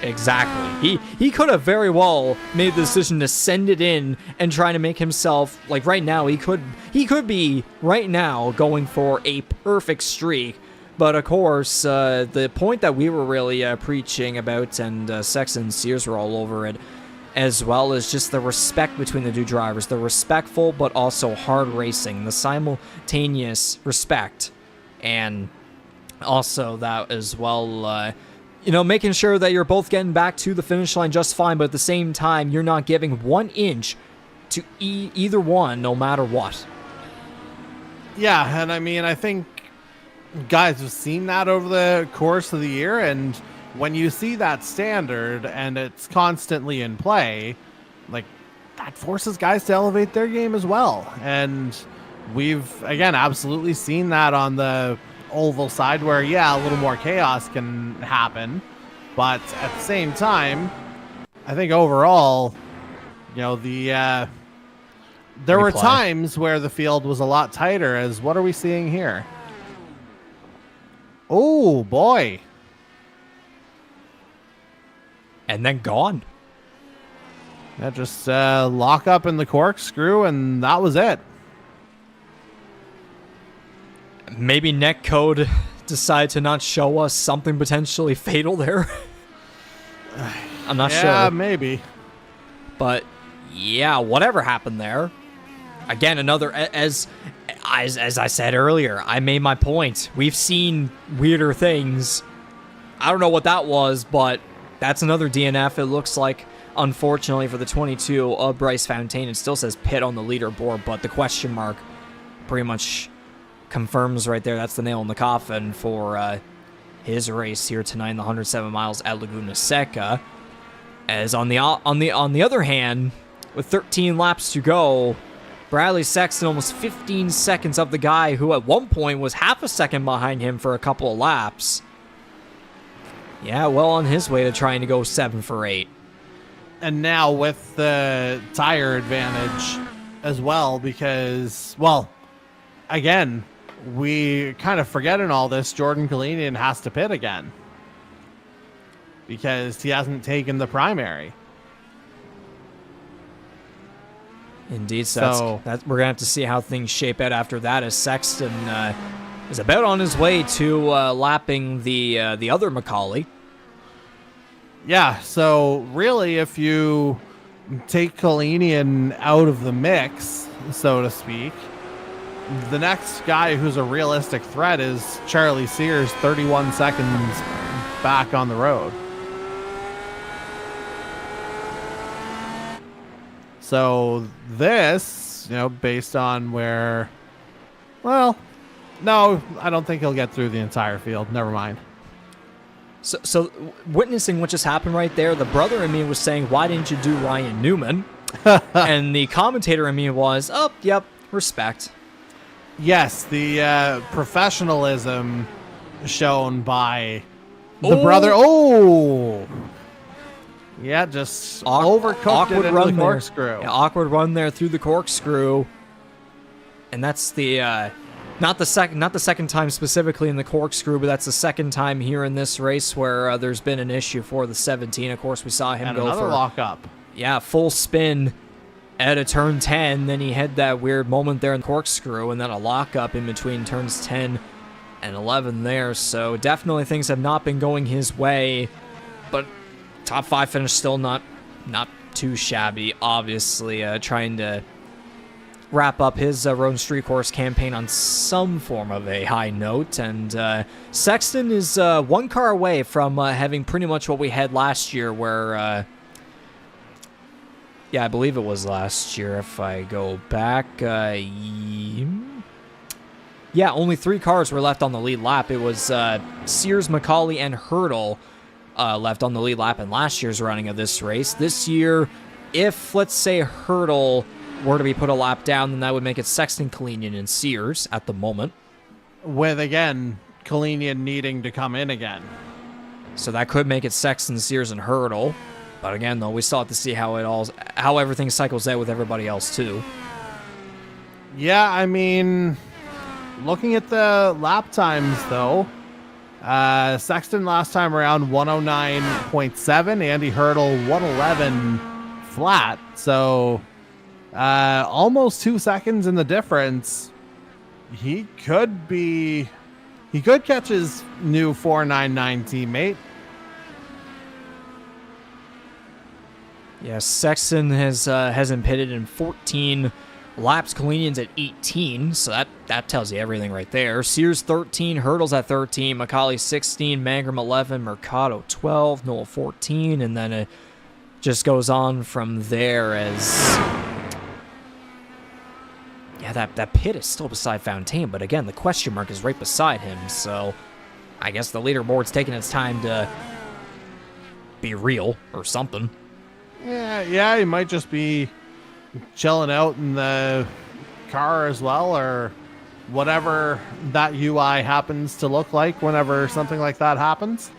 Exactly. He could have very well made the decision to send it in and try to make himself, like right now, he could be right now going for a perfect streak. But of course, the point that we were really preaching about, and Sexton and Sears were all over it, as well as just the respect between the two drivers, the respectful but also hard racing, the simultaneous respect, and also that as well, making sure that you're both getting back to the finish line just fine, but at the same time, you're not giving 1 inch to either one, no matter what. Yeah, and I mean, I think guys have seen that over the course of the year, and when you see that standard and it's constantly in play, like, that forces guys to elevate their game as well. And we've, again, absolutely seen that on the oval side where, a little more chaos can happen. But at the same time, I think overall, there were times where the field was a lot tighter. As what are we seeing here? Oh, boy. And then gone. Just lock up in the corkscrew, and that was it. Maybe netcode decided to not show us something potentially fatal there. I'm not sure. Yeah, maybe. But yeah, whatever happened there. Again, another, as I said earlier, I made my point. We've seen weirder things. I don't know what that was, but that's another DNF. It looks like, unfortunately for the 22 of Bryce Fontaine, it still says pit on the leaderboard, but the question mark pretty much confirms right there. That's the nail in the coffin for his race here tonight in the 107 miles at Laguna Seca. As on the other hand, with 13 laps to go, Bradley Sexton almost 15 seconds of the guy who at one point was half a second behind him for a couple of laps. Yeah, well on his way to trying to go 7 for 8. And now with the tire advantage as well, because, well, again, we kind of forget in all this, Jordan Kalinian has to pit again because he hasn't taken the primary. Indeed, so that's we're going to have to see how things shape out after that, as Sexton is about on his way to lapping the other Macaulay. Yeah, so really if you take Kalinian out of the mix, so to speak, the next guy who's a realistic threat is Charlie Sears, 31 seconds back on the road. So this, based on where, well, no, I don't think he'll get through the entire field. Never mind. So witnessing what just happened right there, the brother in me was saying, why didn't you do Ryan Newman? And the commentator in me was, oh, yep, respect. Yes, the professionalism shown by the brother. Oh! Yeah, just overcooked it into the corkscrew. Yeah, awkward run there through the corkscrew. And that's the not the second time specifically in the corkscrew, but that's the second time here in this race where there's been an issue for the 17. Of course, we saw him go for lock up. Yeah, full spin at a turn 10. Then he had that weird moment there in the corkscrew, and then a lockup in between turns 10 and 11 there. So definitely things have not been going his way, but top 5 finish still not too shabby. Obviously, trying to wrap up his road and street course campaign on some form of a high note. And Sexton is 1 car away from having pretty much what we had last year, where yeah, I believe it was last year if I go back. Yeah, only 3 cars were left on the lead lap. It was Sears, Macaulay, and Hurdle left on the lead lap in last year's running of this race. This year, if, let's say, Hurdle were to be put a lap down, then that would make it Sexton, Kalinian, and Sears at the moment. With, again, Kalinian needing to come in again. So that could make it Sexton, Sears, and Hurdle. But again, though, we still have to see how everything cycles out with everybody else, too. Yeah, I mean, Looking at the lap times, though, Sexton last time around 109.7, Andy Hurdle 111 flat. So almost 2 seconds in the difference. He could catch his new 499 teammate. Yeah, Sexton hasn't pitted in 14 laps. Kalinian's at 18, so that tells you everything right there. Sears 13, Hurdle's at 13, McCauley 16, Mangrum 11, Mercado 12, Noel 14, and then it just goes on from there as... Yeah, that pit is still beside Fontaine, but again, the question mark is right beside him, so I guess the leaderboard's taking its time to be real or something. Yeah, he might just be chilling out in the car as well, or whatever that UI happens to look like whenever something like that happens.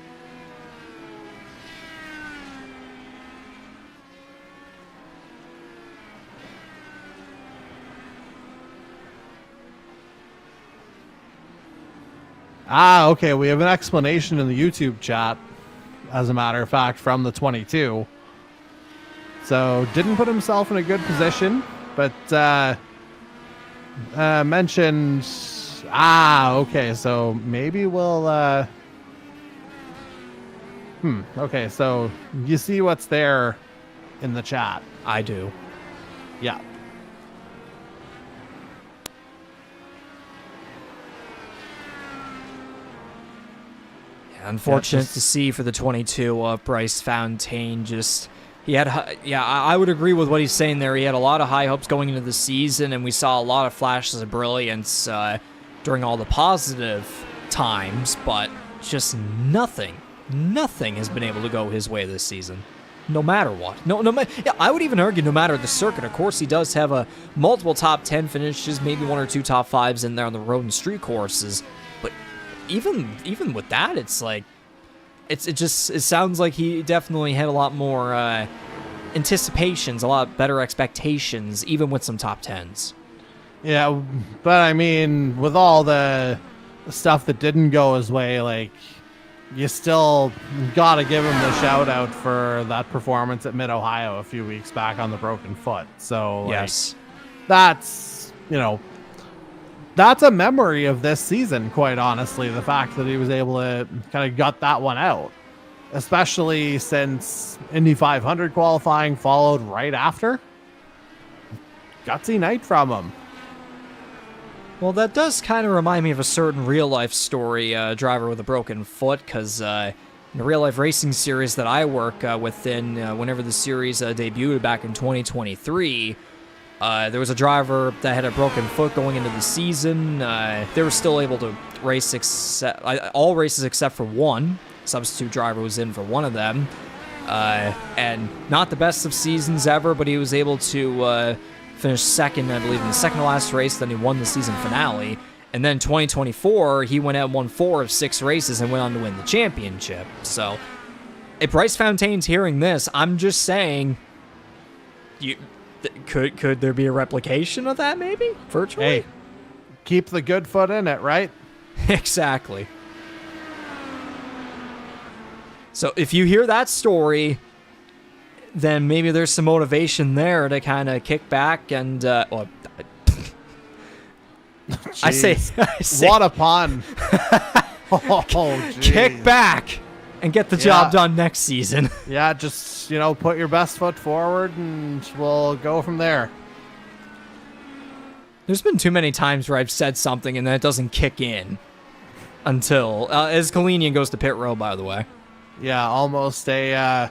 Okay, we have an explanation in the YouTube chat, as a matter of fact, from the 22. So, didn't put himself in a good position, but mentioned... okay, so maybe we'll... okay, so you see what's there in the chat. I do. Yeah. Unfortunate to see for the 22 Bryce Fontaine. Just I would agree with what he's saying there. He had a lot of high hopes going into the season, and we saw a lot of flashes of brilliance during all the positive times, but just nothing has been able to go his way this season. No matter what. I would even argue no matter the circuit. Of course, he does have a multiple top 10 finishes, maybe 1 or 2 top 5s in there on the road and street courses, but even with that, it's like it sounds like he definitely had a lot more anticipations, a lot better expectations, even with some top 10s. Yeah, but I mean, with all the stuff that didn't go his way, like, you still gotta give him the shout out for that performance at Mid-Ohio a few weeks back on the broken foot. So yes, that's a memory of this season, quite honestly, the fact that he was able to kind of gut that one out, especially since Indy 500 qualifying followed right after. Gutsy night from him. Well, that does kind of remind me of a certain real-life story, driver with a broken foot, because in the real-life racing series that I work within, whenever the series debuted back in 2023, there was a driver that had a broken foot going into the season. They were still able to race all races except for one. Substitute driver was in for one of them. And not the best of seasons ever, but he was able to finished second, I believe, in the second to last race. Then he won the season finale. And then 2024, he went out and won 4 of 6 races and went on to win the championship. So if Bryce Fontaine's hearing this, I'm just saying, could there be a replication of that maybe? Virtually? Hey, keep the good foot in it, right? Exactly. So if you hear that story, then maybe there's some motivation there to kind of kick back and, I say, what a pun. Kick back and get the job done next season. Yeah, just, put your best foot forward and we'll go from there. There's been too many times where I've said something and then it doesn't kick in until, as Kalinian goes to pit row, by the way. Yeah, almost a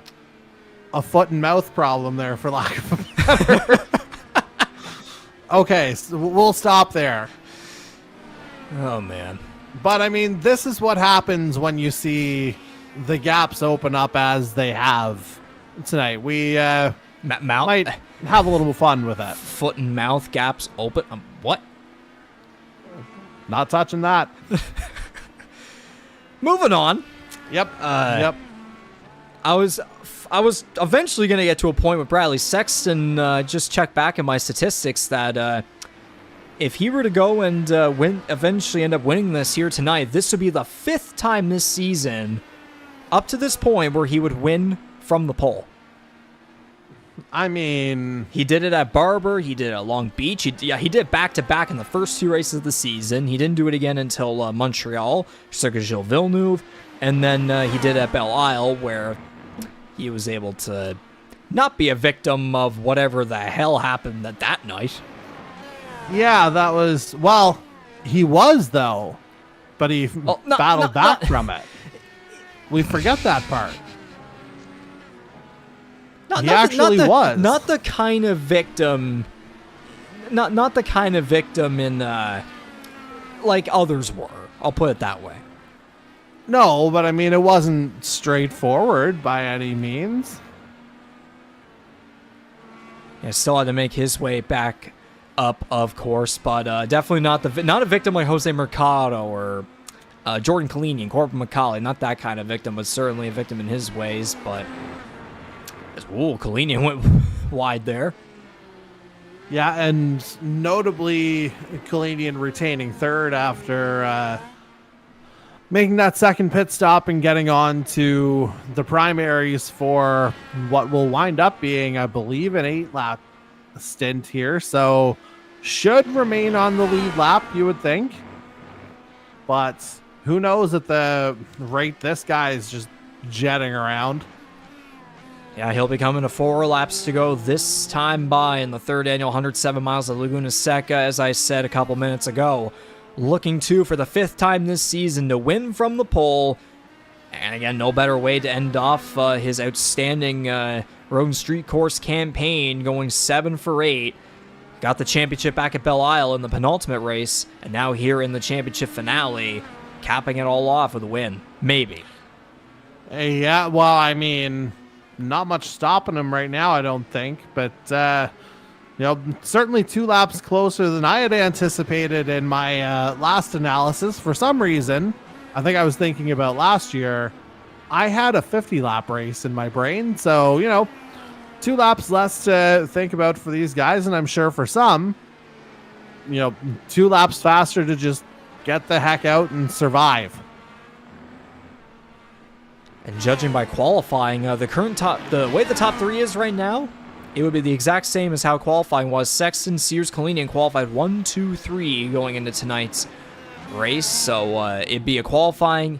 foot and mouth problem there, for lack of a better. Okay, so we'll stop there. Oh, man. But, I mean, this is what happens when you see the gaps open up as they have tonight. We might have a little fun with that. Foot and mouth gaps open? What? Not touching that. Moving on. Yep. I was eventually going to get to a point with Bradley Sexton. Just check back in my statistics that if he were to go and eventually end up winning this here tonight, this would be the 5th time this season up to this point where he would win from the pole. I mean, he did it at Barber. He did it at Long Beach. He did it back-to-back in the first 2 races of the season. He didn't do it again until Montreal, Circuit Gilles Villeneuve. And then he did it at Belle Isle, where he was able to not be a victim of whatever the hell happened that night. Yeah, that was... Well, he was, though. But he battled back from it. We forget that part. He actually was. Not the kind of victim... Not the kind of victim in... like others were. I'll put it that way. No, but I mean, it wasn't straightforward by any means. Yeah, still had to make his way back up, of course, but definitely not a victim like Jose Mercado or Jordan Kalinian, Corbin McCauley. Not that kind of victim, but certainly a victim in his ways. But Kalinian went wide there. Yeah, and notably, Kalinian retaining third after making that second pit stop and getting on to the primaries for what will wind up being, I believe, an 8-lap stint here. So should remain on the lead lap, you would think. But who knows at the rate this guy is just jetting around. Yeah, he'll be coming to 4 laps to go this time by in the 3rd annual 107 miles of Laguna Seca, as I said a couple minutes ago. Looking to, for the 5th time this season, to win from the pole. And again, no better way to end off his outstanding road and street course campaign, going 7 for 8. Got the championship back at Belle Isle in the penultimate race, and now here in the championship finale, capping it all off with a win. Maybe. Yeah, well, I mean, not much stopping him right now, I don't think. But, certainly 2 laps closer than I had anticipated in my last analysis. For some reason, I think I was thinking about last year, I had a 50-lap race in my brain. So, 2 laps less to think about for these guys. And I'm sure for some, 2 laps faster to just get the heck out and survive. And judging by qualifying, the way the top 3 is right now, it would be the exact same as how qualifying was. Sexton, Sears, Kalinian qualified 1, 2, 3 going into tonight's race. So it'd be a qualifying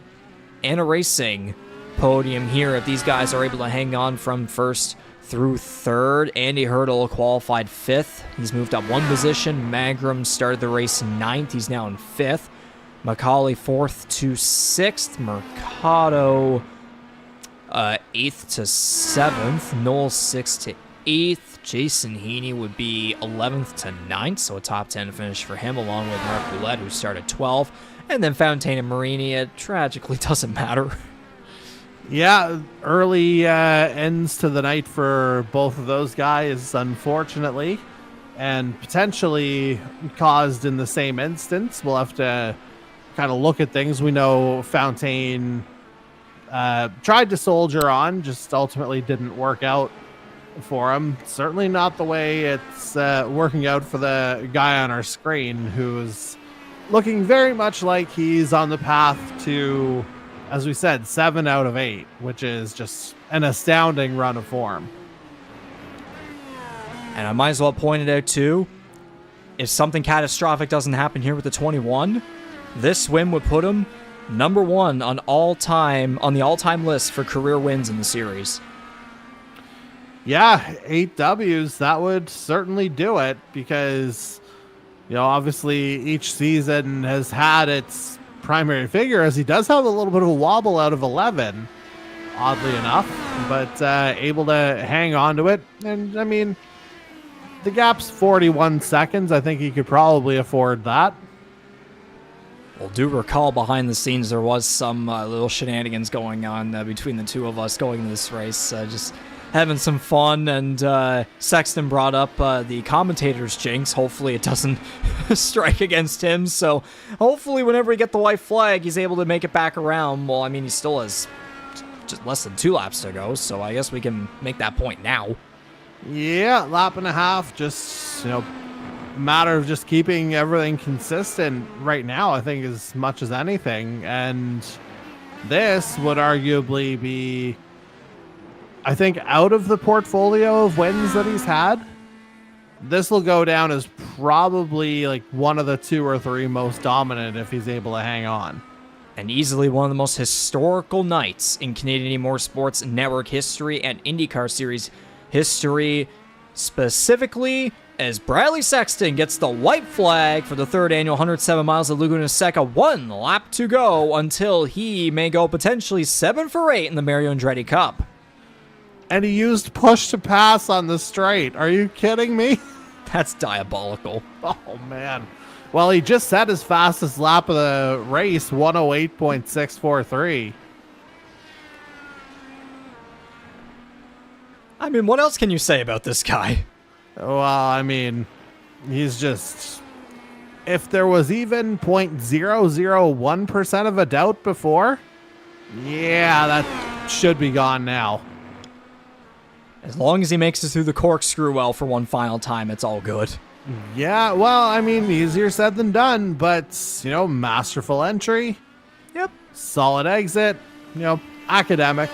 and a racing podium here if these guys are able to hang on from 1st through 3rd. Andy Hurdle qualified 5th. He's moved up 1 position. Magram started the race 9th. He's now in 5th. McCauley 4th to 6th. Mercado 8th to 7th. Knoll 6th to 8th. Jason Heaney would be 11th to 9th, so a top 10 finish for him, along with Mark Roulette, who started 12th. And then Fountaine and Marini, it tragically doesn't matter. Yeah, early ends to the night for both of those guys, unfortunately, and potentially caused in the same instance. We'll have to kind of look at things. We know Fountaine tried to soldier on, just ultimately didn't work out for him. Certainly not the way it's working out for the guy on our screen, who's looking very much like he's on the path to, as we said, 7 out of 8, which is just an astounding run of form. And I might as well point it out too, if something catastrophic doesn't happen here with the 21, this win would put him number 1 on the all-time list for career wins in the series. Yeah, 8 W's, that would certainly do it, because, obviously each season has had its primary figure, as he does have a little bit of a wobble out of 11, oddly enough, but able to hang on to it. And, I mean, the gap's 41 seconds. I think he could probably afford that. Well, do recall behind the scenes there was some little shenanigans going on between the two of us going into this race. Just having some fun, and Sexton brought up the commentator's jinx. Hopefully it doesn't strike against him. So hopefully whenever we get the white flag, he's able to make it back around. Well, I mean, he still has just less than 2 laps to go, so I guess we can make that point now. Yeah, lap and a half, just, matter of just keeping everything consistent right now, I think, as much as anything. And this would arguably be, I think, out of the portfolio of wins that he's had, this will go down as probably like one of the 2 or 3 most dominant if he's able to hang on. And easily one of the most historical nights in Canadian Motorsports Network history and IndyCar Series history, specifically as Bradley Sexton gets the white flag for the 3rd annual 107 miles of Laguna Seca. 1 lap to go until he may go potentially 7 for 8 in the Mario Andretti Cup. And he used push to pass on the straight. Are you kidding me? That's diabolical. Oh, man. Well, he just set his fastest lap of the race, 108.643. I mean, what else can you say about this guy? Well, I mean, he's just... If there was even 0.001% of a doubt before, yeah, that should be gone now. As long as he makes it through the corkscrew well for one final time, it's all good. Yeah, well, I mean, easier said than done, but, you know, masterful entry. Yep. Solid exit. You know, academic.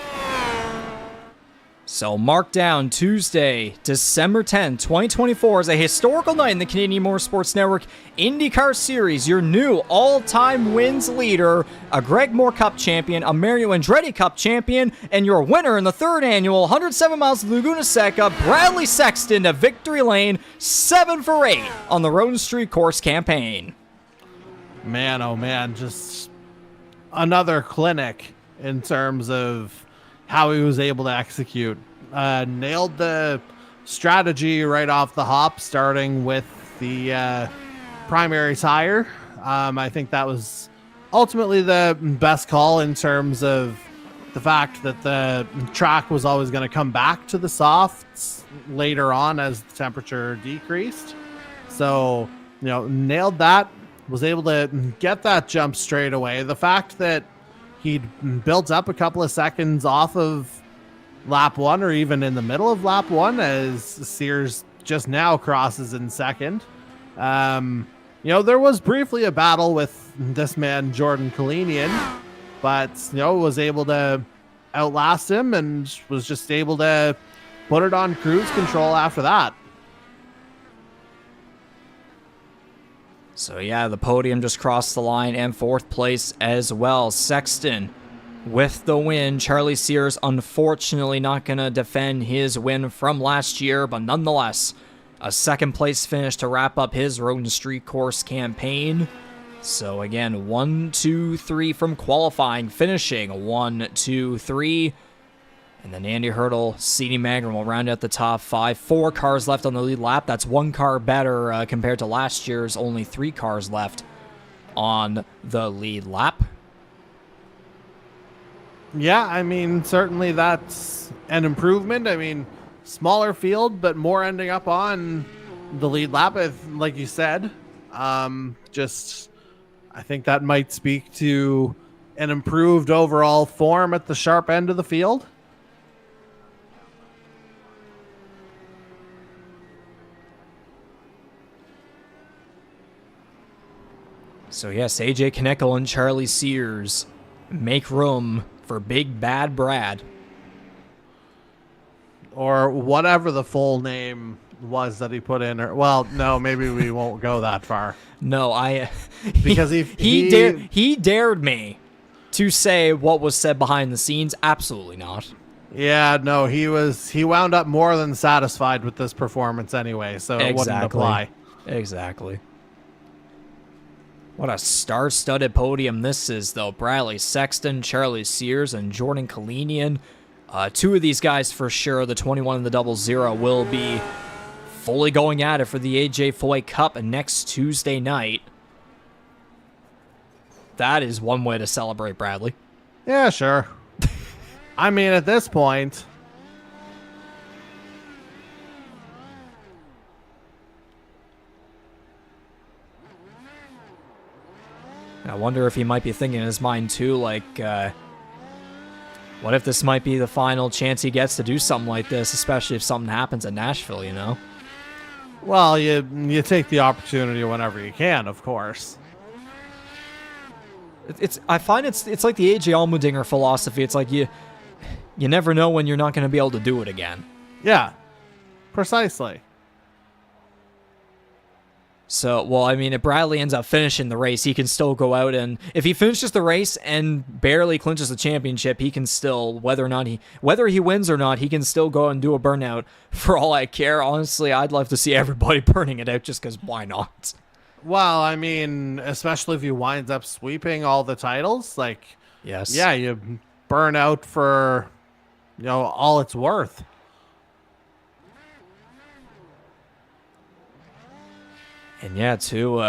So mark down Tuesday, December 10, 2024 as a historical night in the Canadian Motorsports Network IndyCar Series. Your new all-time wins leader, a Greg Moore Cup champion, a Mario Andretti Cup champion, and your winner in the 3rd annual 107 miles of Laguna Seca, Bradley Sexton to victory lane, 7 for 8 on the Road Street Course campaign. Man, oh man, just another clinic in terms of how he was able to execute. Nailed the strategy right off the hop, starting with the primary tire. I think that was ultimately the best call in terms of the fact that the track was always going to come back to the softs later on as the temperature decreased. So, you know, nailed that, was able to get that jump straight away. The fact that he'd built up a couple of seconds off of lap 1 or even in the middle of lap 1 as Sears just now crosses in second. You know, there was briefly a battle with this man, Jordan Kalinian, but, you know, was able to outlast him and was just able to put it on cruise control after that. So yeah, the podium just crossed the line and 4th place as well. Sexton with the win. Charlie Sears unfortunately not going to defend his win from last year, but nonetheless, a 2nd place finish to wrap up his Road and Street Course campaign. So again, 1, 2, 3 from qualifying, finishing 1, 2, 3. And then Andy Hurdle, CD Magrum will round out the top 5. 4 cars left on the lead lap. That's 1 car better compared to last year's only 3 cars left on the lead lap. Yeah, I mean, certainly that's an improvement. I mean, smaller field, but more ending up on the lead lap, like you said. Just, I think that might speak to an improved overall form at the sharp end of the field. So yes, AJ Kneckel and Charlie Sears make room for Big Bad Brad. Or whatever the full name was that he put in. Or, well, no, maybe we won't go that far. No, because he dared me to say what was said behind the scenes. Absolutely not. Yeah, no, he wound up more than satisfied with this performance anyway, so it wouldn't apply. Exactly. What a star-studded podium this is, though. Bradley Sexton, Charlie Sears, and Jordan Kalinian. 2 of these guys for sure, the 21 and the 00, will be fully going at it for the AJ Foy Cup next Tuesday night. That is one way to celebrate, Bradley. Yeah, sure. I mean, at this point... I wonder if he might be thinking in his mind, too, like, what if this might be the final chance he gets to do something like this, especially if something happens at Nashville, you know? Well, you take the opportunity whenever you can, of course. I find it's like the AJ Allmendinger philosophy. It's like you never know when you're not going to be able to do it again. Yeah, precisely. So, well, I mean, if Bradley ends up finishing the race, he can still go out, and if he finishes the race and barely clinches the championship, he can still, whether he wins or not, he can still go and do a burnout. For all I care, honestly, I'd love to see everybody burning it out, just because why not? Well, I mean, especially if he winds up sweeping all the titles, like, Yes. yeah, you burn out for, all it's worth. And yeah, too,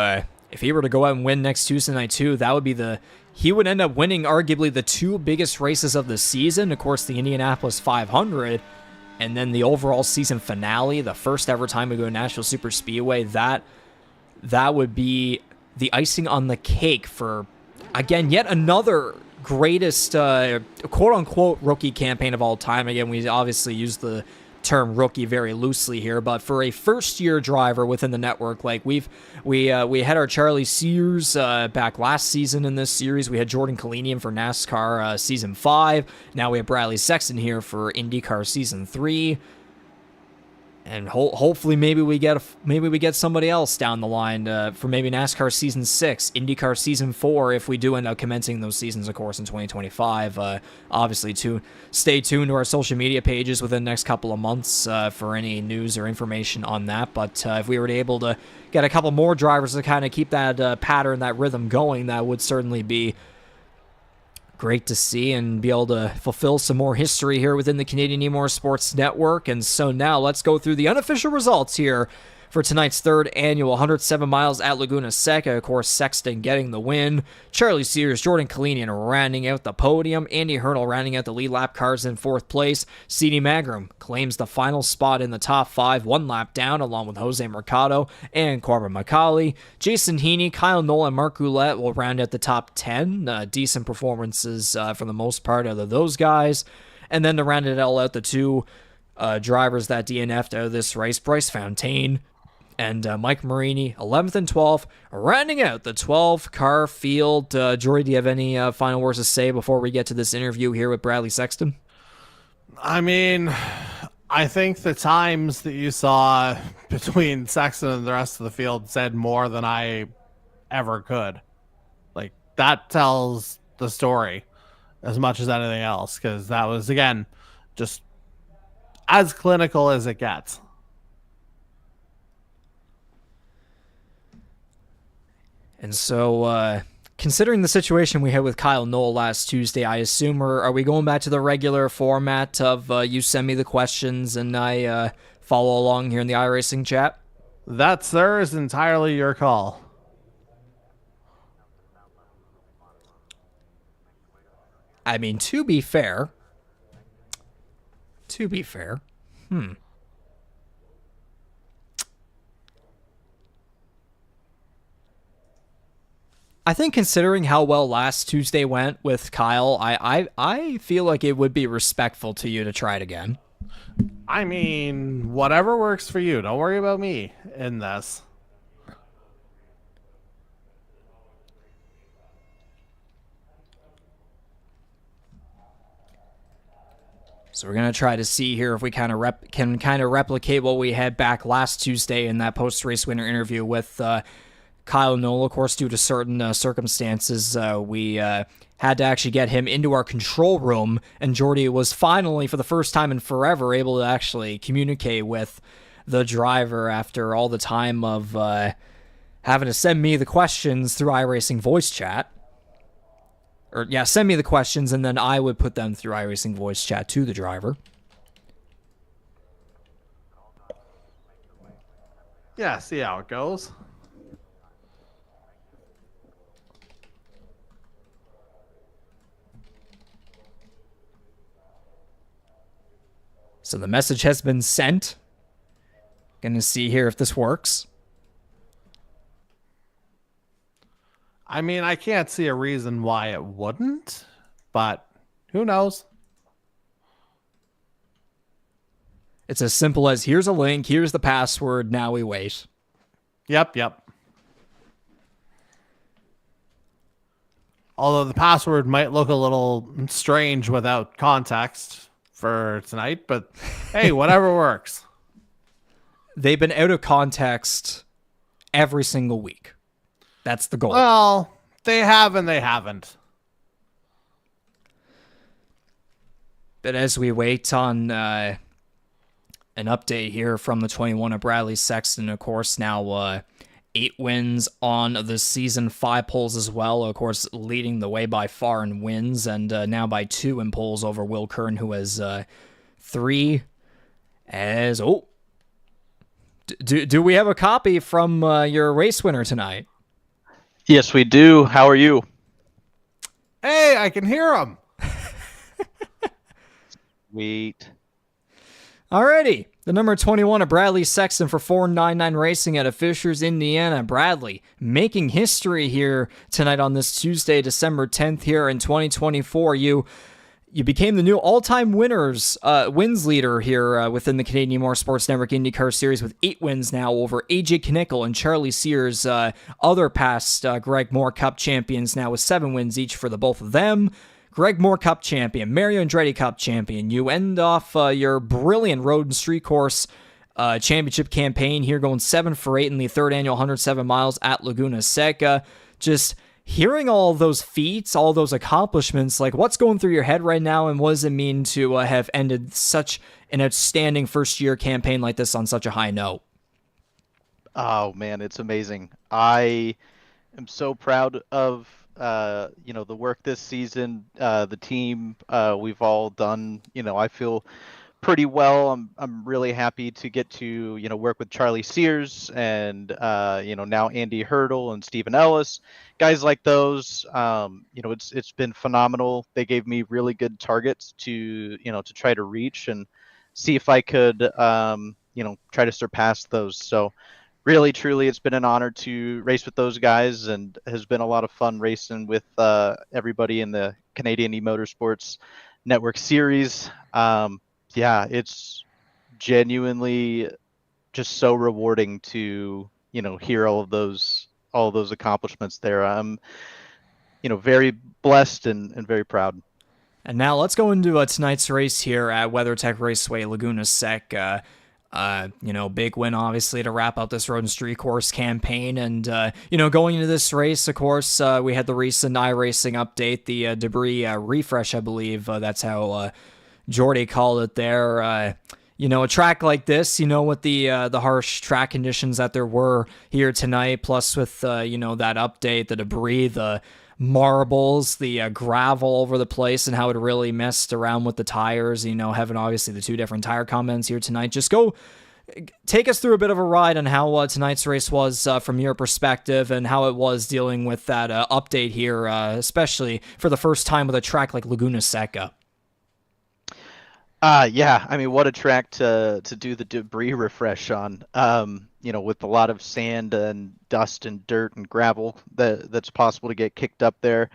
if he were to go out and win next Tuesday night too, that would be he would end up winning arguably the two biggest races of the season. Of course, the Indianapolis 500, and then the overall season finale, the first ever time we go to Nashville Super Speedway. That would be the icing on the cake for, again, yet another greatest quote-unquote rookie campaign of all time. Again, we obviously use the term rookie very loosely here, but for a first-year driver within the network, like we had our Charlie Sears back last season in this series. We had Jordan Kalinian for NASCAR season 5. Now we have Bradley Sexton here for IndyCar season 3. And hopefully maybe we get somebody else down the line for maybe NASCAR season 6, IndyCar season 4, if we do end up commencing those seasons, of course, in 2025. Obviously, stay tuned to our social media pages within the next couple of months for any news or information on that. But if we were able to get a couple more drivers to kind of keep that pattern, that rhythm going, that would certainly be great to see and be able to fulfill some more history here within the Canadian E-Motorsports Network. And so now let's go through the unofficial results here for tonight's third annual 107 miles at Laguna Seca. Of course, Sexton getting the win. Charlie Sears, Jordan Kalinian rounding out the podium. Andy Hurnell rounding out the lead lap cars in fourth place. C.D. Magrum claims the final spot in the top 5, one lap down, along with Jose Mercado and Corbin McCauley. Jason Heaney, Kyle Noll, and Mark Goulette will round out the top 10. Decent performances for the most part out of those guys. And then to round it all out, the two drivers that DNF'd out of this race, Bryce Fontaine and Mike Marini, 11th and 12th, rounding out the 12-car field. Jory, do you have any final words to say before we get to this interview here with Bradley Sexton? I mean, I think the times that you saw between Sexton and the rest of the field said more than I ever could. Like, that tells the story as much as anything else, because that was, again, just as clinical as it gets. And so, considering the situation we had with Kyle Noll last Tuesday, I assume, are we going back to the regular format of you send me the questions and I follow along here in the iRacing chat? That, sir, is entirely your call. I mean, to be fair, I think considering how well last Tuesday went with Kyle, I feel like it would be respectful to you to try it again. I mean, whatever works for you. Don't worry about me in this. So we're going to try to see here if we can replicate what we had back last Tuesday in that post-race winner interview with Kyle Noll. Of course, due to certain circumstances, we had to actually get him into our control room, and Jordy was finally, for the first time in forever, able to actually communicate with the driver after all the time of having to send me the questions through iRacing voice chat. Or, yeah, send me the questions, and then I would put them through iRacing voice chat to the driver. Yeah, see how it goes. So the message has been sent. Gonna see here if this works. I mean, I can't see a reason why it wouldn't, but who knows? It's as simple as here's a link, here's the password, now we wait. Yep. Although the password might look a little strange without context for tonight, but hey, whatever works. They've been out of context every single week. That's the goal. Well, they have and they haven't. But as we wait on an update here from the 21 of Bradley Sexton, of course, now 8 wins on the season, 5 poles as well, of course, leading the way by far in wins, and now by 2 in poles over Will Kern, who has 3. Do we have a copy from your race winner tonight? Yes, we do. How are you? Hey, I can hear him. Sweet. Alrighty. The number 21 of Bradley Sexton for 499 Racing out of Fishers, Indiana. Bradley making history here tonight on this Tuesday, December 10th here in 2024. You became the new all-time wins leader here within the Canadian Motorsports Network IndyCar Series with 8 wins now over AJ Knickel and Charlie Sears, other past Greg Moore Cup champions now with 7 wins each for the both of them. Greg Moore Cup champion, Mario Andretti Cup champion. You end off your brilliant road and street course championship campaign here, going 7 for 8 in the 3rd annual 107 miles at Laguna Seca. Just hearing all those feats, all those accomplishments, like what's going through your head right now, and what does it mean to have ended such an outstanding first-year campaign like this on such a high note? Oh man, it's amazing. I am so proud of the work this season, the team we've all done. I feel pretty well. I'm really happy to get to work with Charlie Sears and now Andy Hurdle and Stephen Ellis, guys like those. It's been phenomenal. They gave me really good targets to try to reach and see if I could try to surpass those. So really, truly, it's been an honor to race with those guys, and has been a lot of fun racing with everybody in the Canadian E-Motorsports Network Series. Yeah, it's genuinely just so rewarding to hear all of those accomplishments there. I'm very blessed and very proud. And now let's go into tonight's race here at WeatherTech Raceway Laguna Seca. Big win, obviously, to wrap out this road and street course campaign. And, going into this race, of course, we had the recent iRacing update, the debris refresh, I believe. That's how Jordy called it there. A track like this, with the harsh track conditions that there were here tonight, plus with, that update, the debris, the marbles, the gravel over the place, and how it really messed around with the tires, having obviously the 2 different tire combines here tonight. Just go take us through a bit of a ride on how tonight's race was from your perspective, and how it was dealing with that update here, especially for the first time with a track like Laguna Seca. Yeah, I mean, what a track to do the debris refresh on. With a lot of sand and dust and dirt and gravel that's possible to get kicked up there.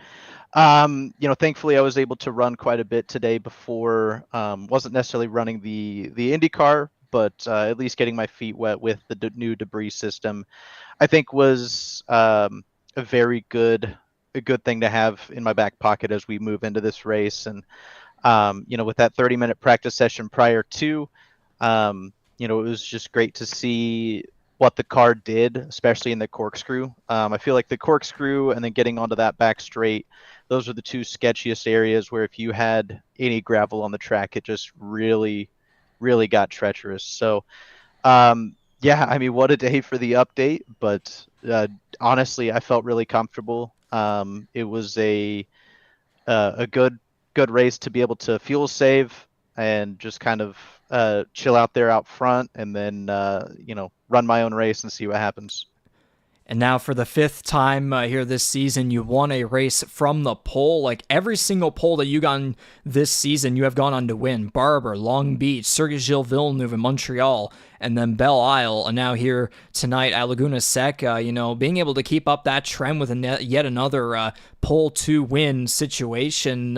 Thankfully I was able to run quite a bit today before, wasn't necessarily running the IndyCar, but at least getting my feet wet with the new debris system, I think was a good thing to have in my back pocket as we move into this race. And with that 30-minute practice session prior to, it was just great to see what the car did, especially in the corkscrew. I feel like the corkscrew and then getting onto that back straight, those are the 2 sketchiest areas where if you had any gravel on the track, it just really, really got treacherous. So, yeah, I mean, what a day for the update, but honestly, I felt really comfortable. It was a good race to be able to fuel save and just kind of chill out there out front, and then run my own race and see what happens. And now for the 5th time here this season, you won a race from the pole. Like every single pole that you got on this season, you have gone on to win. Barber, Long Beach, Circuit Villeneuve in Montreal, and then Belle Isle. And now here tonight at Laguna Seca, being able to keep up that trend with yet another pole to win situation.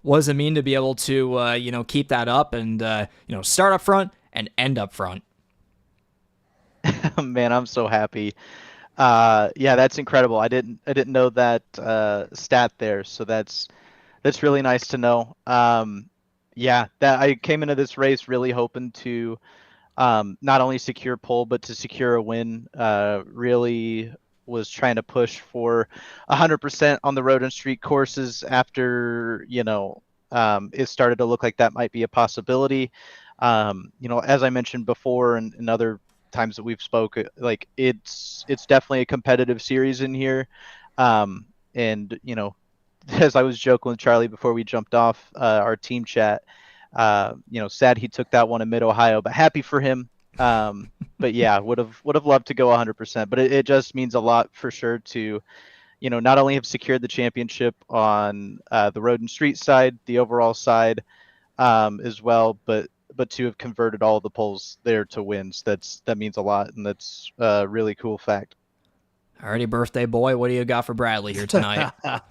What does it mean to be able to, keep that up and, start up front and end up front. Man, I'm so happy. Yeah, that's incredible. I didn't know that stat there, so that's really nice to know. Yeah, that I came into this race really hoping to not only secure pole but to secure a win. Really was trying to push for 100% on the road and street courses after it started to look like that might be a possibility. As I mentioned before and other times that we've spoke, like it's definitely a competitive series in here. And as I was joking with Charlie before we jumped off our team chat, sad he took that one in Mid Ohio, but happy for him. But yeah, would have loved to go 100%. But it just means a lot for sure to not only have secured the championship on the road and street side, the overall side as well, but to have converted all the poles there to wins. That means a lot, and that's a really cool fact. Alrighty, birthday boy, what do you got for Bradley here tonight? All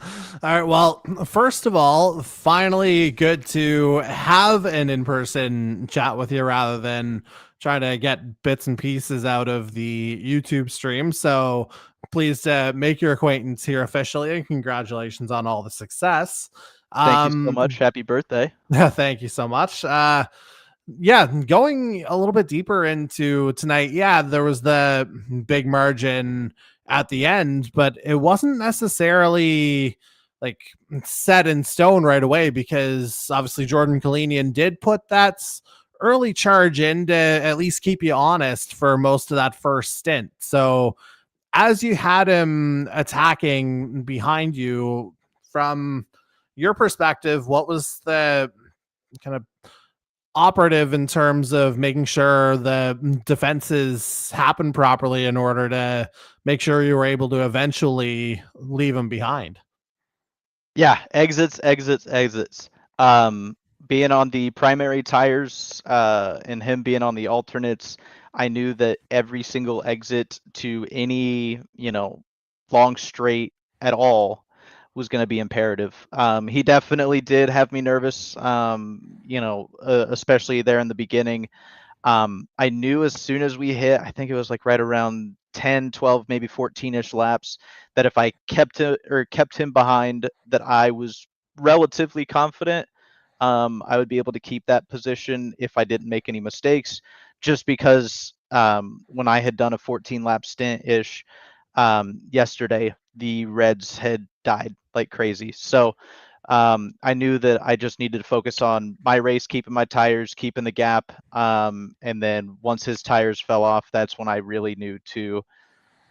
right. Well, first of all, finally good to have an in-person chat with you rather than trying to get bits and pieces out of the YouTube stream. So pleased to make your acquaintance here officially, and congratulations on all the success. Thank you so much. Happy birthday. Thank you so much. Yeah, going a little bit deeper into tonight. Yeah, there was the big margin at the end, but it wasn't necessarily like set in stone right away because obviously Jordan Kalinian did put that early charge in to at least keep you honest for most of that first stint. So as you had him attacking behind you, from your perspective, what was the kind of operative in terms of making sure the defenses happen properly in order to make sure you were able to eventually leave them behind? Yeah, exits. Being on the primary tires and him being on the alternates, I knew that every single exit to any, long straight at all was going to be imperative. He definitely did have me nervous, especially there in the beginning. I knew as soon as we hit, I think it was like right around 10, 12, maybe 14-ish laps, that if I kept him behind, that I was relatively confident I would be able to keep that position if I didn't make any mistakes, just because when I had done a 14-lap stint-ish yesterday, the Reds had died like crazy. So I knew that I just needed to focus on my race, keeping my tires, keeping the gap. And then once his tires fell off, that's when I really knew to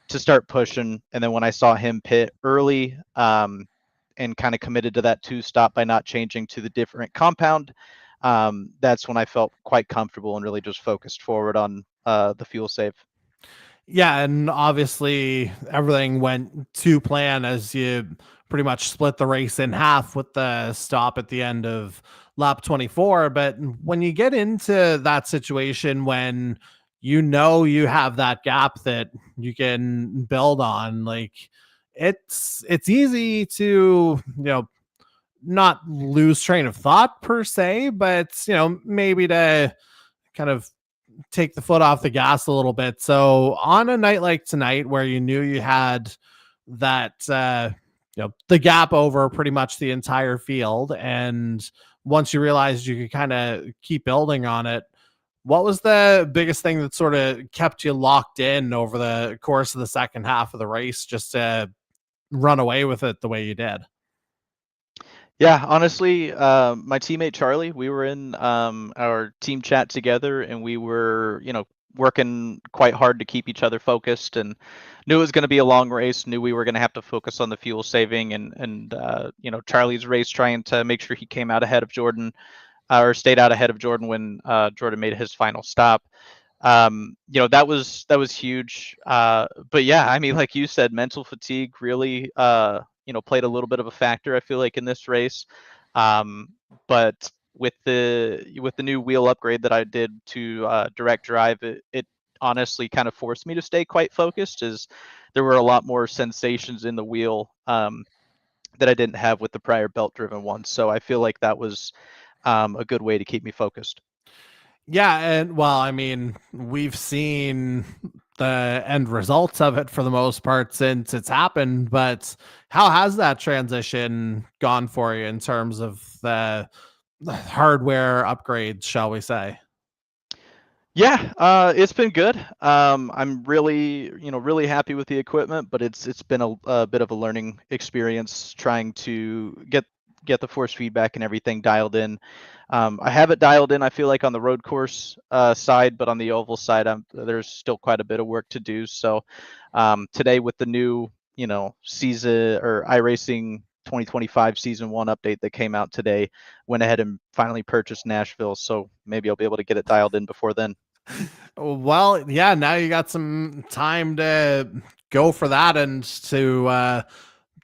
start pushing. And then when I saw him pit early and kind of committed to that 2-stop by not changing to the different compound, that's when I felt quite comfortable and really just focused forward on the fuel save. Yeah, and obviously everything went to plan as you pretty much split the race in half with the stop at the end of lap 24. But when you get into that situation when you have that gap that you can build on, like it's easy to, not lose train of thought per se, but maybe to kind of take the foot off the gas a little bit. So on a night like tonight, where you knew you had that, the gap over pretty much the entire field, and once you realized you could kind of keep building on it, what was the biggest thing that sort of kept you locked in over the course of the second half of the race, just to run away with it the way you did? Yeah, honestly, my teammate Charlie, we were in our team chat together, and we were, working quite hard to keep each other focused, and knew it was going to be a long race. Knew we were going to have to focus on the fuel saving, and Charlie's race, trying to make sure he came out ahead of Jordan, or stayed out ahead of Jordan when Jordan made his final stop. That was huge. But yeah, I mean, like you said, mental fatigue really played a little bit of a factor, I feel like, in this race. But with the new wheel upgrade that I did to direct drive, it honestly kind of forced me to stay quite focused, as there were a lot more sensations in the wheel that I didn't have with the prior belt driven one. So I feel like that was a good way to keep me focused. Yeah, and well, I mean, we've seen the end results of it for the most part since it's happened, but how has that transition gone for you in terms of the hardware upgrades, shall we say? Yeah, it's been good. I'm really, really happy with the equipment, but it's been a bit of a learning experience trying to get the force feedback and everything dialed in. I have it dialed in, I feel like, on the road course side, but on the oval side, there's still quite a bit of work to do. So today with the new, season or iRacing 2025 season one update that came out today, went ahead and finally purchased Nashville. So maybe I'll be able to get it dialed in before then. Well, yeah, now you got some time to go for that and to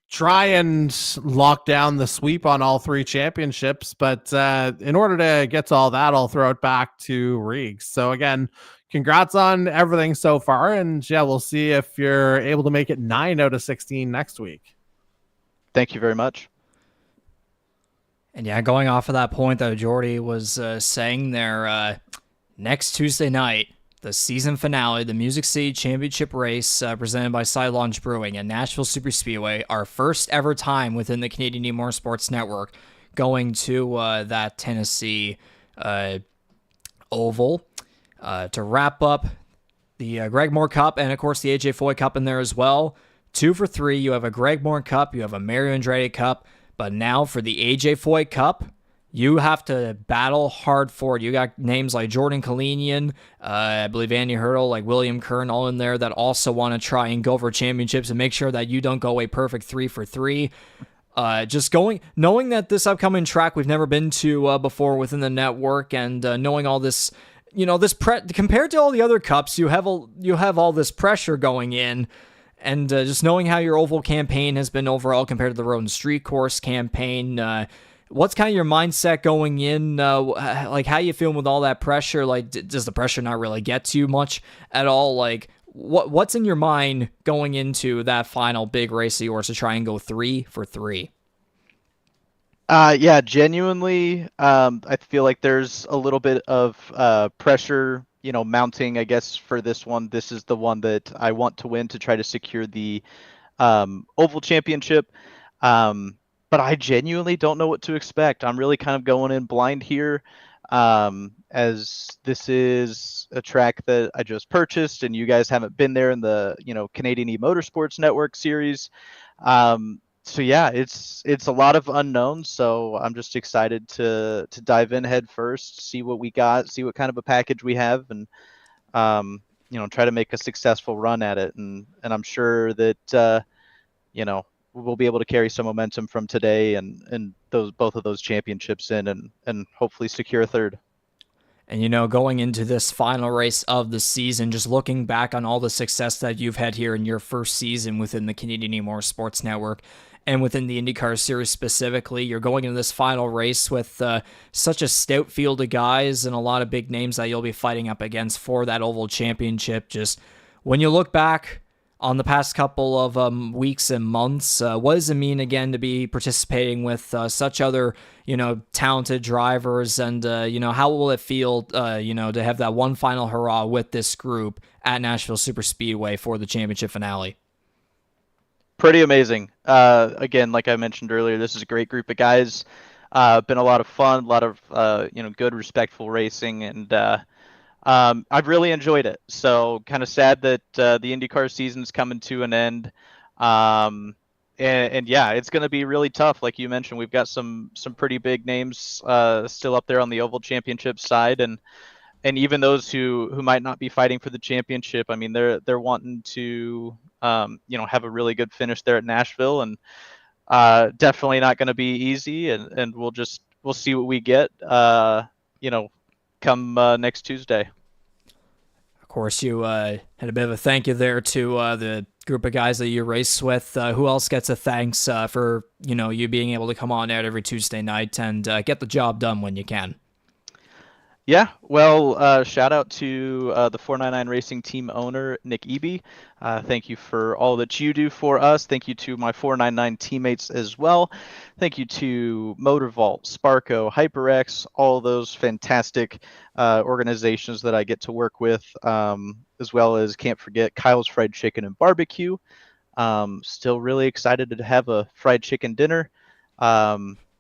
try and lock down the sweep on all three championships. But in order to get to all that, I'll throw it back to Reeks. So again, congrats on everything so far. And yeah, we'll see if you're able to make it 9 out of 16 next week. Thank you very much. And yeah, going off of that point that Jordy was saying there, next Tuesday night, the season finale, the Music City Championship race presented by Side Launch Brewing at Nashville Superspeedway, our first ever time within the Canadian E-Motorsports Network going to that Tennessee oval to wrap up the Greg Moore Cup and, of course, the AJ Foy Cup in there as well. 2 for 3, you have a Greg Moore Cup, you have a Mario Andretti Cup, but now for the AJ Foy Cup, you have to battle hard for it. You got names like Jordan Kalinian, I believe Andy Hurdle, like William Kern, all in there that also want to try and go for championships and make sure that you don't go a perfect 3 for 3. Knowing that this upcoming track we've never been to before within the network, and knowing all this, compared to all the other cups, you have all this pressure going in. And just knowing how your oval campaign has been overall compared to the road and street course campaign, what's kind of your mindset going in? Like, how you feeling with all that pressure? Like, does the pressure not really get to you much at all? Like, what's in your mind going into that final big race of yours to try and go 3 for 3? Yeah, genuinely, I feel like there's a little bit of pressure, mounting, I guess, for this one. This is the one that I want to win to try to secure the Oval Championship. But I genuinely don't know what to expect. I'm really kind of going in blind here, as this is a track that I just purchased, and you guys haven't been there in the Canadian E-Motorsports Network series. So yeah, it's a lot of unknowns. So I'm just excited to dive in head first, see what we got, see what kind of a package we have, and try to make a successful run at it. And I'm sure that we'll be able to carry some momentum from today and both of those championships in, and hopefully secure a third. And, going into this final race of the season, just looking back on all the success that you've had here in your first season within the Canadian E-Motorsports Network and within the IndyCar Series specifically, you're going into this final race with such a stout field of guys and a lot of big names that you'll be fighting up against for that Oval Championship. Just when you look back on the past couple of weeks and months, what does it mean again to be participating with such other, talented drivers, and how will it feel, to have that one final hurrah with this group at Nashville Superspeedway for the championship finale? Pretty amazing. Again, like I mentioned earlier, this is a great group of guys. Been a lot of fun, a lot of good, respectful racing, and I've really enjoyed it. So kind of sad that the IndyCar season is coming to an end. And yeah, it's going to be really tough. Like you mentioned, we've got some pretty big names still up there on the Oval Championship side, and even those who might not be fighting for the championship. I mean, they're wanting to have a really good finish there at Nashville, and definitely not going to be easy. And we'll see what we get. Come next Tuesday. Of course, you had a bit of a thank you there to the group of guys that you race with. Who else gets a thanks for you being able to come on out every Tuesday night and get the job done when you can? Yeah, well, shout out to the 499 Racing team owner, Nick Eby. Thank you for all that you do for us. Thank you to my 499 teammates as well. Thank you to Motorvault, Sparco, HyperX, all those fantastic organizations that I get to work with, as well as can't forget Kyle's Fried Chicken and Barbecue. Still really excited to have a fried chicken dinner.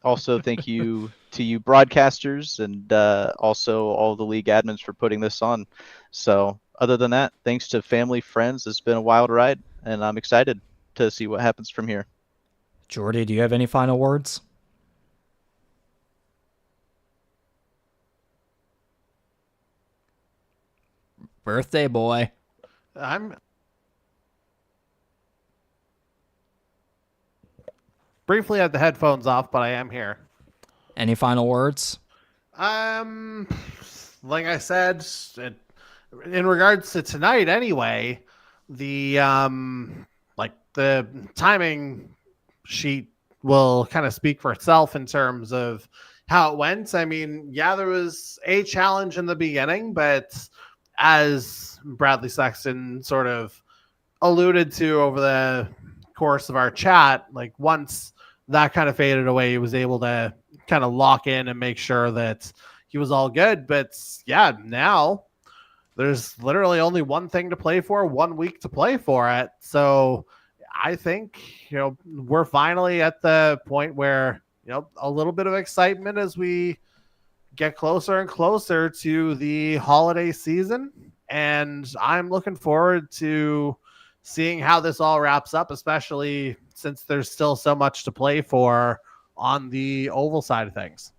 Also, thank you to you broadcasters and also all the league admins for putting this on. So other than that, thanks to family, friends, it's been a wild ride, and I'm excited to see what happens from here. Jordy, do you have any final words? Birthday boy. I'm briefly had the headphones off, but I am here. Any final words? Like I said, in regards to tonight, anyway, the like the timing sheet will kind of speak for itself in terms of how it went. I mean, yeah, there was a challenge in the beginning, but as Bradley Sexton sort of alluded to over the course of our chat, like once that kind of faded away, he was able to kind of lock in and make sure that he was all good. But yeah, now there's literally only one thing to play for, 1 week to play for it. So I think, we're finally at the point where, a little bit of excitement as we get closer and closer to the holiday season. And I'm looking forward to seeing how this all wraps up, especially since there's still so much to play for on the oval side of things.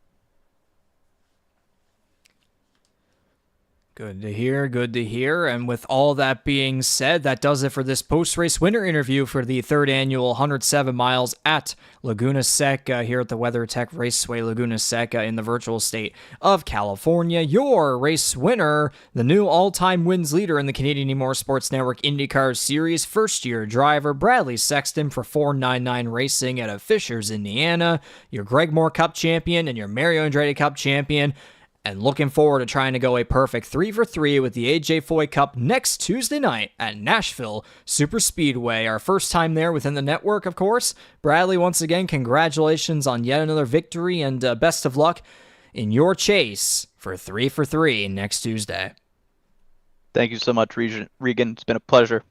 Good to hear, good to hear. And with all that being said, that does it for this post-race winner interview for the third annual 107 miles at Laguna Seca here at the WeatherTech Raceway Laguna Seca in the virtual state of California. Your race winner, the new all-time wins leader in the Canadian E-Motorsports Network Indycar Series, first-year driver Bradley Sexton for 499 Racing out of Fishers, Indiana, your Greg Moore Cup champion and your Mario Andretti Cup champion. And looking forward to trying to go a perfect 3 for 3 with the AJ Foy Cup next Tuesday night at Nashville Super Speedway. Our first time there within the network, of course. Bradley, once again, congratulations on yet another victory and best of luck in your chase for 3 for 3 next Tuesday. Thank you so much, Regan. It's been a pleasure.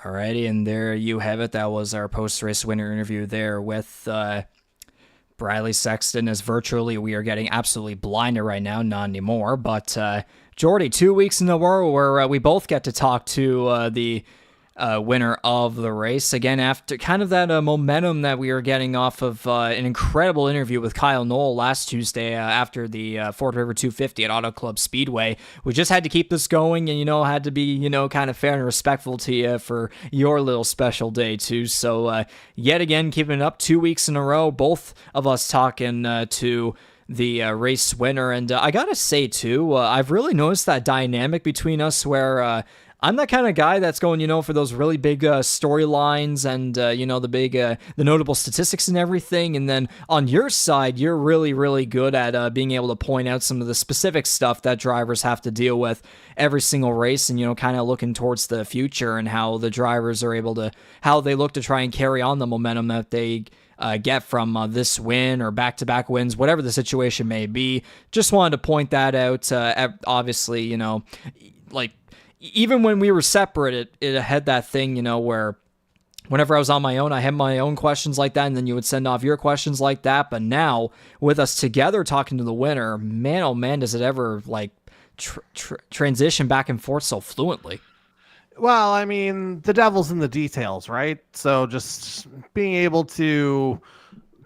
Alrighty, and there you have it. That was our post-race winner interview there with Bradley Sexton. As virtually we are getting absolutely blinded right now, not anymore. But Jordy, 2 weeks in a row where we both get to talk to the winner of the race. Again, after kind of that momentum that we were getting off of an incredible interview with Kyle Knoll last Tuesday after the Fort River 250 at Auto Club Speedway. We just had to keep this going and, had to be, kind of fair and respectful to you for your little special day too. So yet again, keeping it up 2 weeks in a row, both of us talking to the race winner. And I gotta say too, I've really noticed that dynamic between us where I'm that kind of guy that's going, for those really big storylines and, the big, the notable statistics and everything. And then on your side, you're really, really good at being able to point out some of the specific stuff that drivers have to deal with every single race and, kind of looking towards the future and how the drivers are able to, how they look to try and carry on the momentum that they get from this win or back-to-back wins, whatever the situation may be. Just wanted to point that out. Obviously, like, even when we were separate, it had that thing, where whenever I was on my own, I had my own questions like that, and then you would send off your questions like that. But now, with us together talking to the winner, man, oh man, does it ever like transition back and forth so fluently. Well, I mean, the devil's in the details, right? So just being able to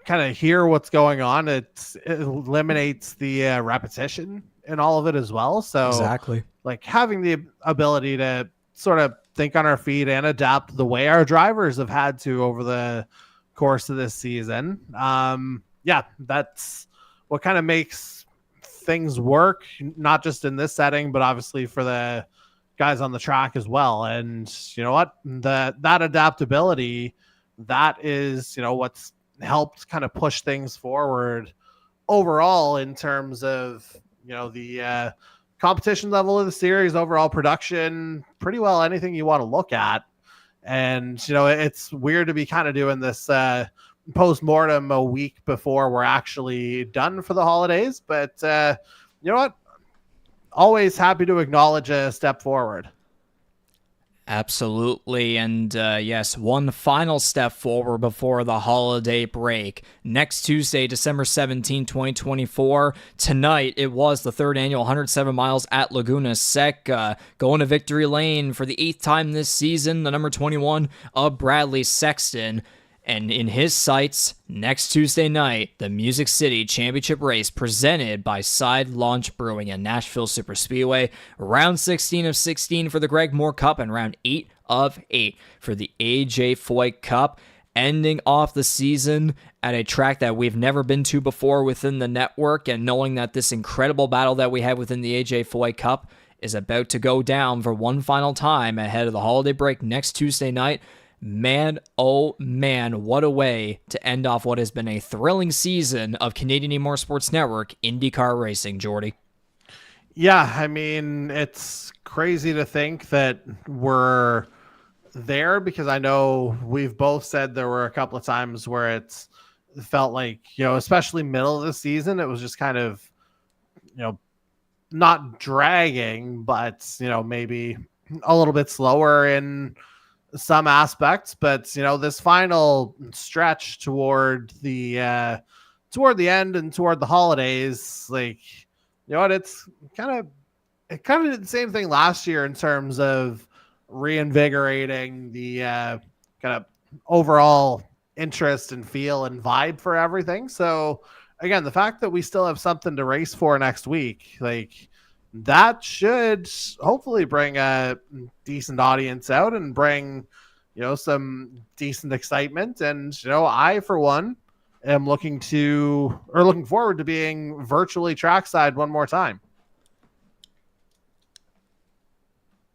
kind of hear what's going on, it eliminates the repetition in all of it as well. So Exactly. like having the ability to sort of think on our feet and adapt the way our drivers have had to over the course of this season. Yeah, that's what kind of makes things work, not just in this setting, but obviously for the guys on the track as well. And you know what, that adaptability, that is, you know, what's helped kind of push things forward overall in terms of, you know, the competition level of the series, overall production, pretty well anything you want to look at. And you know, it's weird to be kind of doing this post-mortem a week before we're actually done for the holidays, but you know what, always happy to acknowledge a step forward. Absolutely. And yes, one final step forward before the holiday break. Next Tuesday, December 17, 2024. Tonight, it was the third annual 107 miles at Laguna Seca. Going to victory lane for the 8th time this season, the number 21 of Bradley Sexton. And in his sights, next Tuesday night, the Music City Championship race presented by Side Launch Brewing at Nashville Superspeedway. Round 16 of 16 for the Greg Moore Cup and round 8 of 8 for the AJ Foyt Cup. Ending off the season at a track that we've never been to before within the network, and knowing that this incredible battle that we have within the AJ Foyt Cup is about to go down for one final time ahead of the holiday break next Tuesday night. Man, oh man, what a way to end off what has been a thrilling season of Canadian E-Motorsports Network IndyCar racing, Jordy. Yeah, I mean, it's crazy to think that we're there, because I know we've both said there were a couple of times where it felt like, you know, especially middle of the season, it was just kind of, you know, not dragging, but, you know, maybe a little bit slower in some aspects. But you know, this final stretch toward the end and toward the holidays, like, you know what, it's kind of did the same thing last year in terms of reinvigorating the kind of overall interest and feel and vibe for everything. So again, the fact that we still have something to race for next week, like, that should hopefully bring a decent audience out and bring, you know, some decent excitement. And, you know, I, for one, am looking forward to being virtually trackside one more time.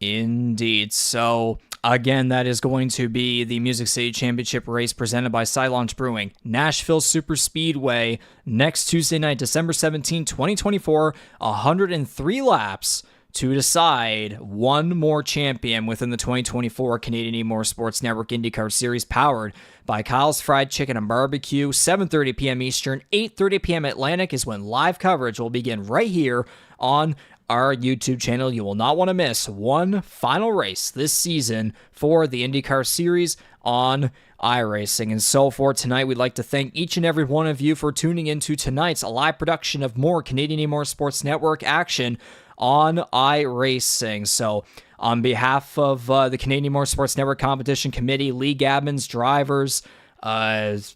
Indeed. So again, that is going to be the Music City Championship race presented by Side Launch Brewing, Nashville Superspeedway, next Tuesday night, December 17, 2024, 103 laps to decide one more champion within the 2024 Canadian E-Motorsports Network IndyCar Series, powered by Kyle's Fried Chicken and Barbecue. 7:30 p.m. Eastern, 8:30 p.m. Atlantic is when live coverage will begin right here on our YouTube channel. You will not want to miss one final race this season for the IndyCar Series on iRacing. And so for tonight, we'd like to thank each and every one of you for tuning into tonight's live production of more Canadian E-Motorsports Network action on iRacing. So on behalf of the Canadian Motorsports Network Competition Committee, league admins, drivers,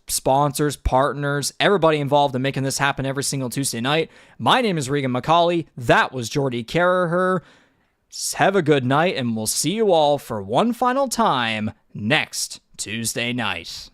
sponsors, partners, everybody involved in making this happen every single Tuesday night, my name is Regan McCauley. That was Jordy Carraher. Have a good night, and we'll see you all for one final time next Tuesday night.